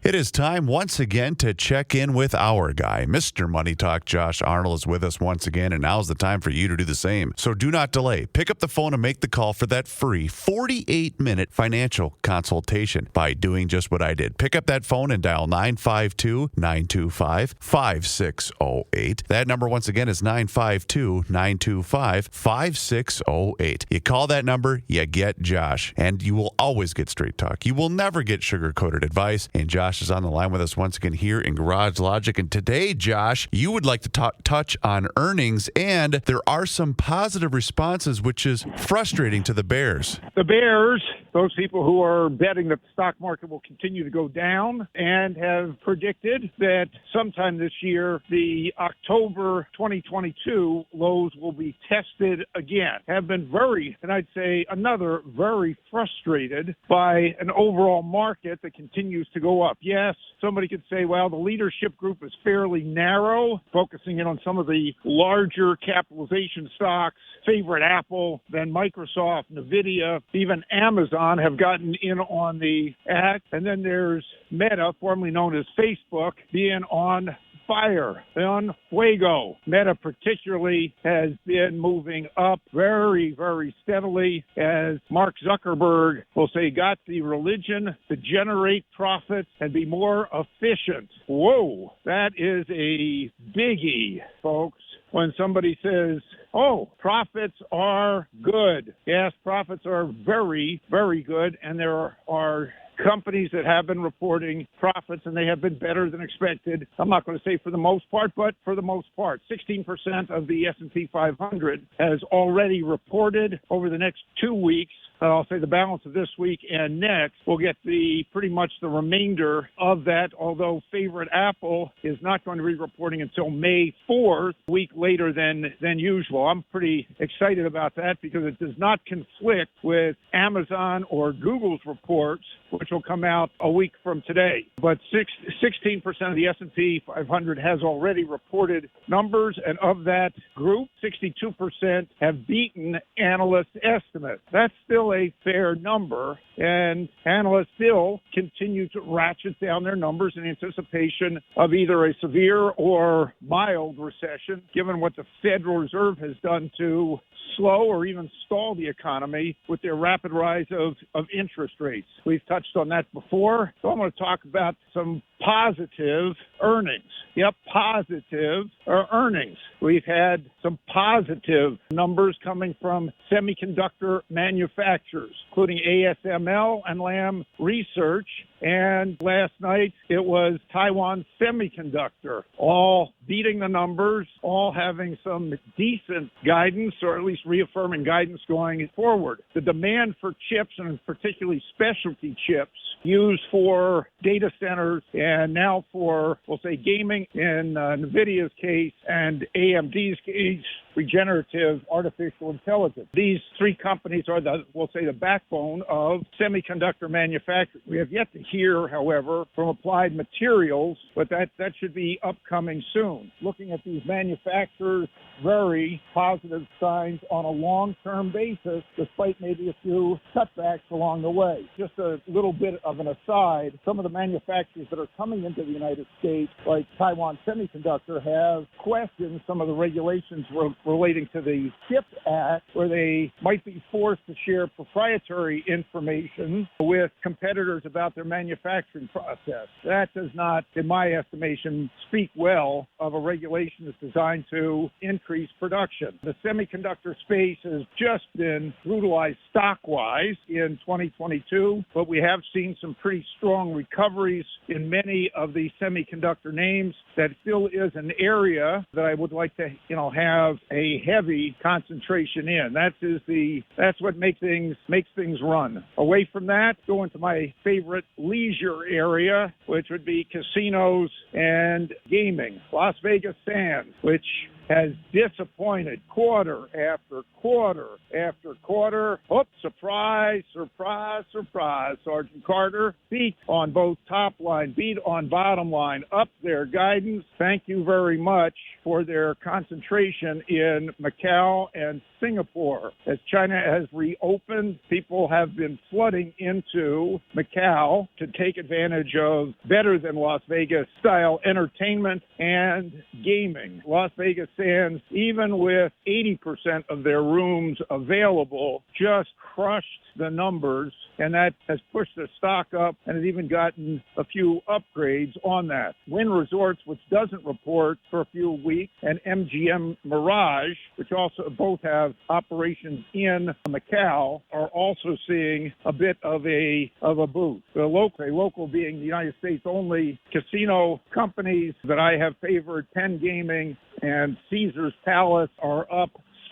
It is time once again to check in with our guy. Mr. Money Talk Josh Arnold is with us once again, and now's the time for you to do the same. So do not delay. Pick up the phone and make the call for that free 48-minute financial consultation by doing just what I did. Pick up that phone and dial 952-925-5608. That number once again is 952-925-5608. You call that number, you get Josh, and you will always get straight talk. You will never get sugar-coated advice, and Josh is on the line with us once again here in Garage Logic. And today, Josh, you would like to touch on earnings, and there are some positive responses, which is frustrating to the bears. The bears, those people who are betting that the stock market will continue to go down and have predicted that sometime this year, the October 2022 lows will be tested again, have been very, and I'd say another, very frustrated by an overall market that continues to go up. Yes, somebody could say, well, the leadership group is fairly narrow, focusing in on some of the larger capitalization stocks, favorite Apple, then Microsoft, NVIDIA, even Amazon have gotten in on the act. And then there's Meta, formerly known as Facebook, being on fire, on fuego. Meta particularly has been moving up very, very steadily as Mark Zuckerberg will say got the religion to generate profits and be more efficient. Whoa, that is a biggie, folks. When somebody says, oh, profits are good. Yes, profits are very, very good, and there are companies that have been reporting profits, and they have been better than expected. I'm not going to say for the most part, but for the most part. 16% of the S&P 500 has already reported over the next 2 weeks. I'll say the balance of this week and next. We'll get pretty much the remainder of that, although favorite Apple is not going to be reporting until May 4th, a week later than usual. I'm pretty excited about that because it does not conflict with Amazon or Google's reports, which will come out a week from today. But 16% of the S&P 500 has already reported numbers, and of that group, 62% have beaten analyst estimates. That's still a fair number, and analysts still continue to ratchet down their numbers in anticipation of either a severe or mild recession, given what the Federal Reserve has done to slow or even stall the economy with their rapid rise of interest rates. We've touched on that before, so I'm going to talk about some positive earnings. Yep, positive earnings. We've had some positive numbers coming from semiconductor manufacturers, including ASML and Lam Research, And last night, it was Taiwan Semiconductor, all beating the numbers, all having some decent guidance, or at least reaffirming guidance going forward. The demand for chips, and particularly specialty chips, used for data centers and now for, we'll say, gaming in NVIDIA's case and AMD's case, regenerative artificial intelligence. These three companies are we'll say, the backbone of semiconductor manufacturing. We have yet to hear, however, from Applied Materials, but that should be upcoming soon. Looking at these manufacturers, very positive signs on a long-term basis, despite maybe a few cutbacks along the way. Just a little bit of an aside, some of the manufacturers that are coming into the United States, like Taiwan Semiconductor, have questioned some of the regulations relating to the CHIPS Act, where they might be forced to share proprietary information with competitors about their manufacturing process. That does not, in my estimation, speak well of a regulation that's designed to increase production. The semiconductor space has just been brutalized stock-wise in 2022, but we have seen some pretty strong recoveries in many of the semiconductor names. That still is an area that I would like to, have a heavy concentration in. That's what makes things run. Away from that, go into my favorite leisure area, which would be casinos and gaming. Las Vegas Sands, which has disappointed quarter after quarter after quarter. Oops, surprise, surprise, surprise. Sergeant Carter beat on both top line, beat on bottom line, up their guidance. Thank you very much for their concentration in Macau and Singapore. As China has reopened, people have been flooding into Macau to take advantage of better than Las Vegas style entertainment and gaming. Las Vegas Sands, even with 80% of their rooms available, just crushed the numbers, and that has pushed the stock up and has even gotten a few upgrades on that. Wynn Resorts, which doesn't report for a few weeks, and MGM Mirage, which also both have operations in Macau, are also seeing a bit of a boost. The local being the United States only casino companies that I have favored, Penn Gaming and Caesars Palace, are up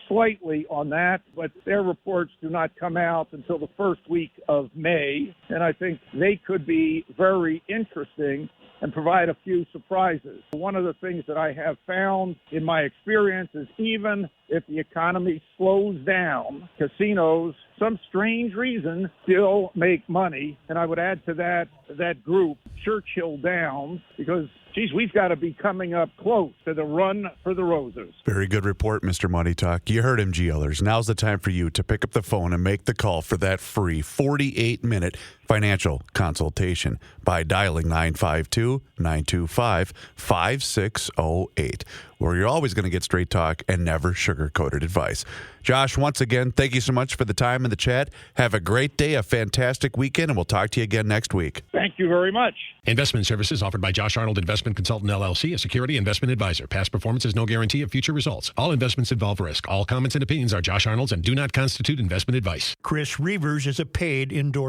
slightly on that, but their reports do not come out until the first week of May, and I think they could be very interesting and provide a few surprises. One of the things that I have found in my experience is even if the economy slows down, casinos, some strange reason, still make money. And I would add to that group Churchill Downs, because we've got to be coming up close to the run for the roses. Very good report, Mr. Money Talk. You heard him, GLers. Now's the time for you to pick up the phone and make the call for that free 48-minute financial consultation by dialing 952-925-5608, where you're always going to get straight talk and never sugar-coated advice. Josh, once again, thank you so much for the time and the chat. Have a great day, a fantastic weekend, and we'll talk to you again next week. Thank you very much. Investment services offered by Josh Arnold Investment Consultant, LLC, a security investment advisor. Past performance is no guarantee of future results. All investments involve risk. All comments and opinions are Josh Arnold's and do not constitute investment advice. Chris Reavers is a paid endorser.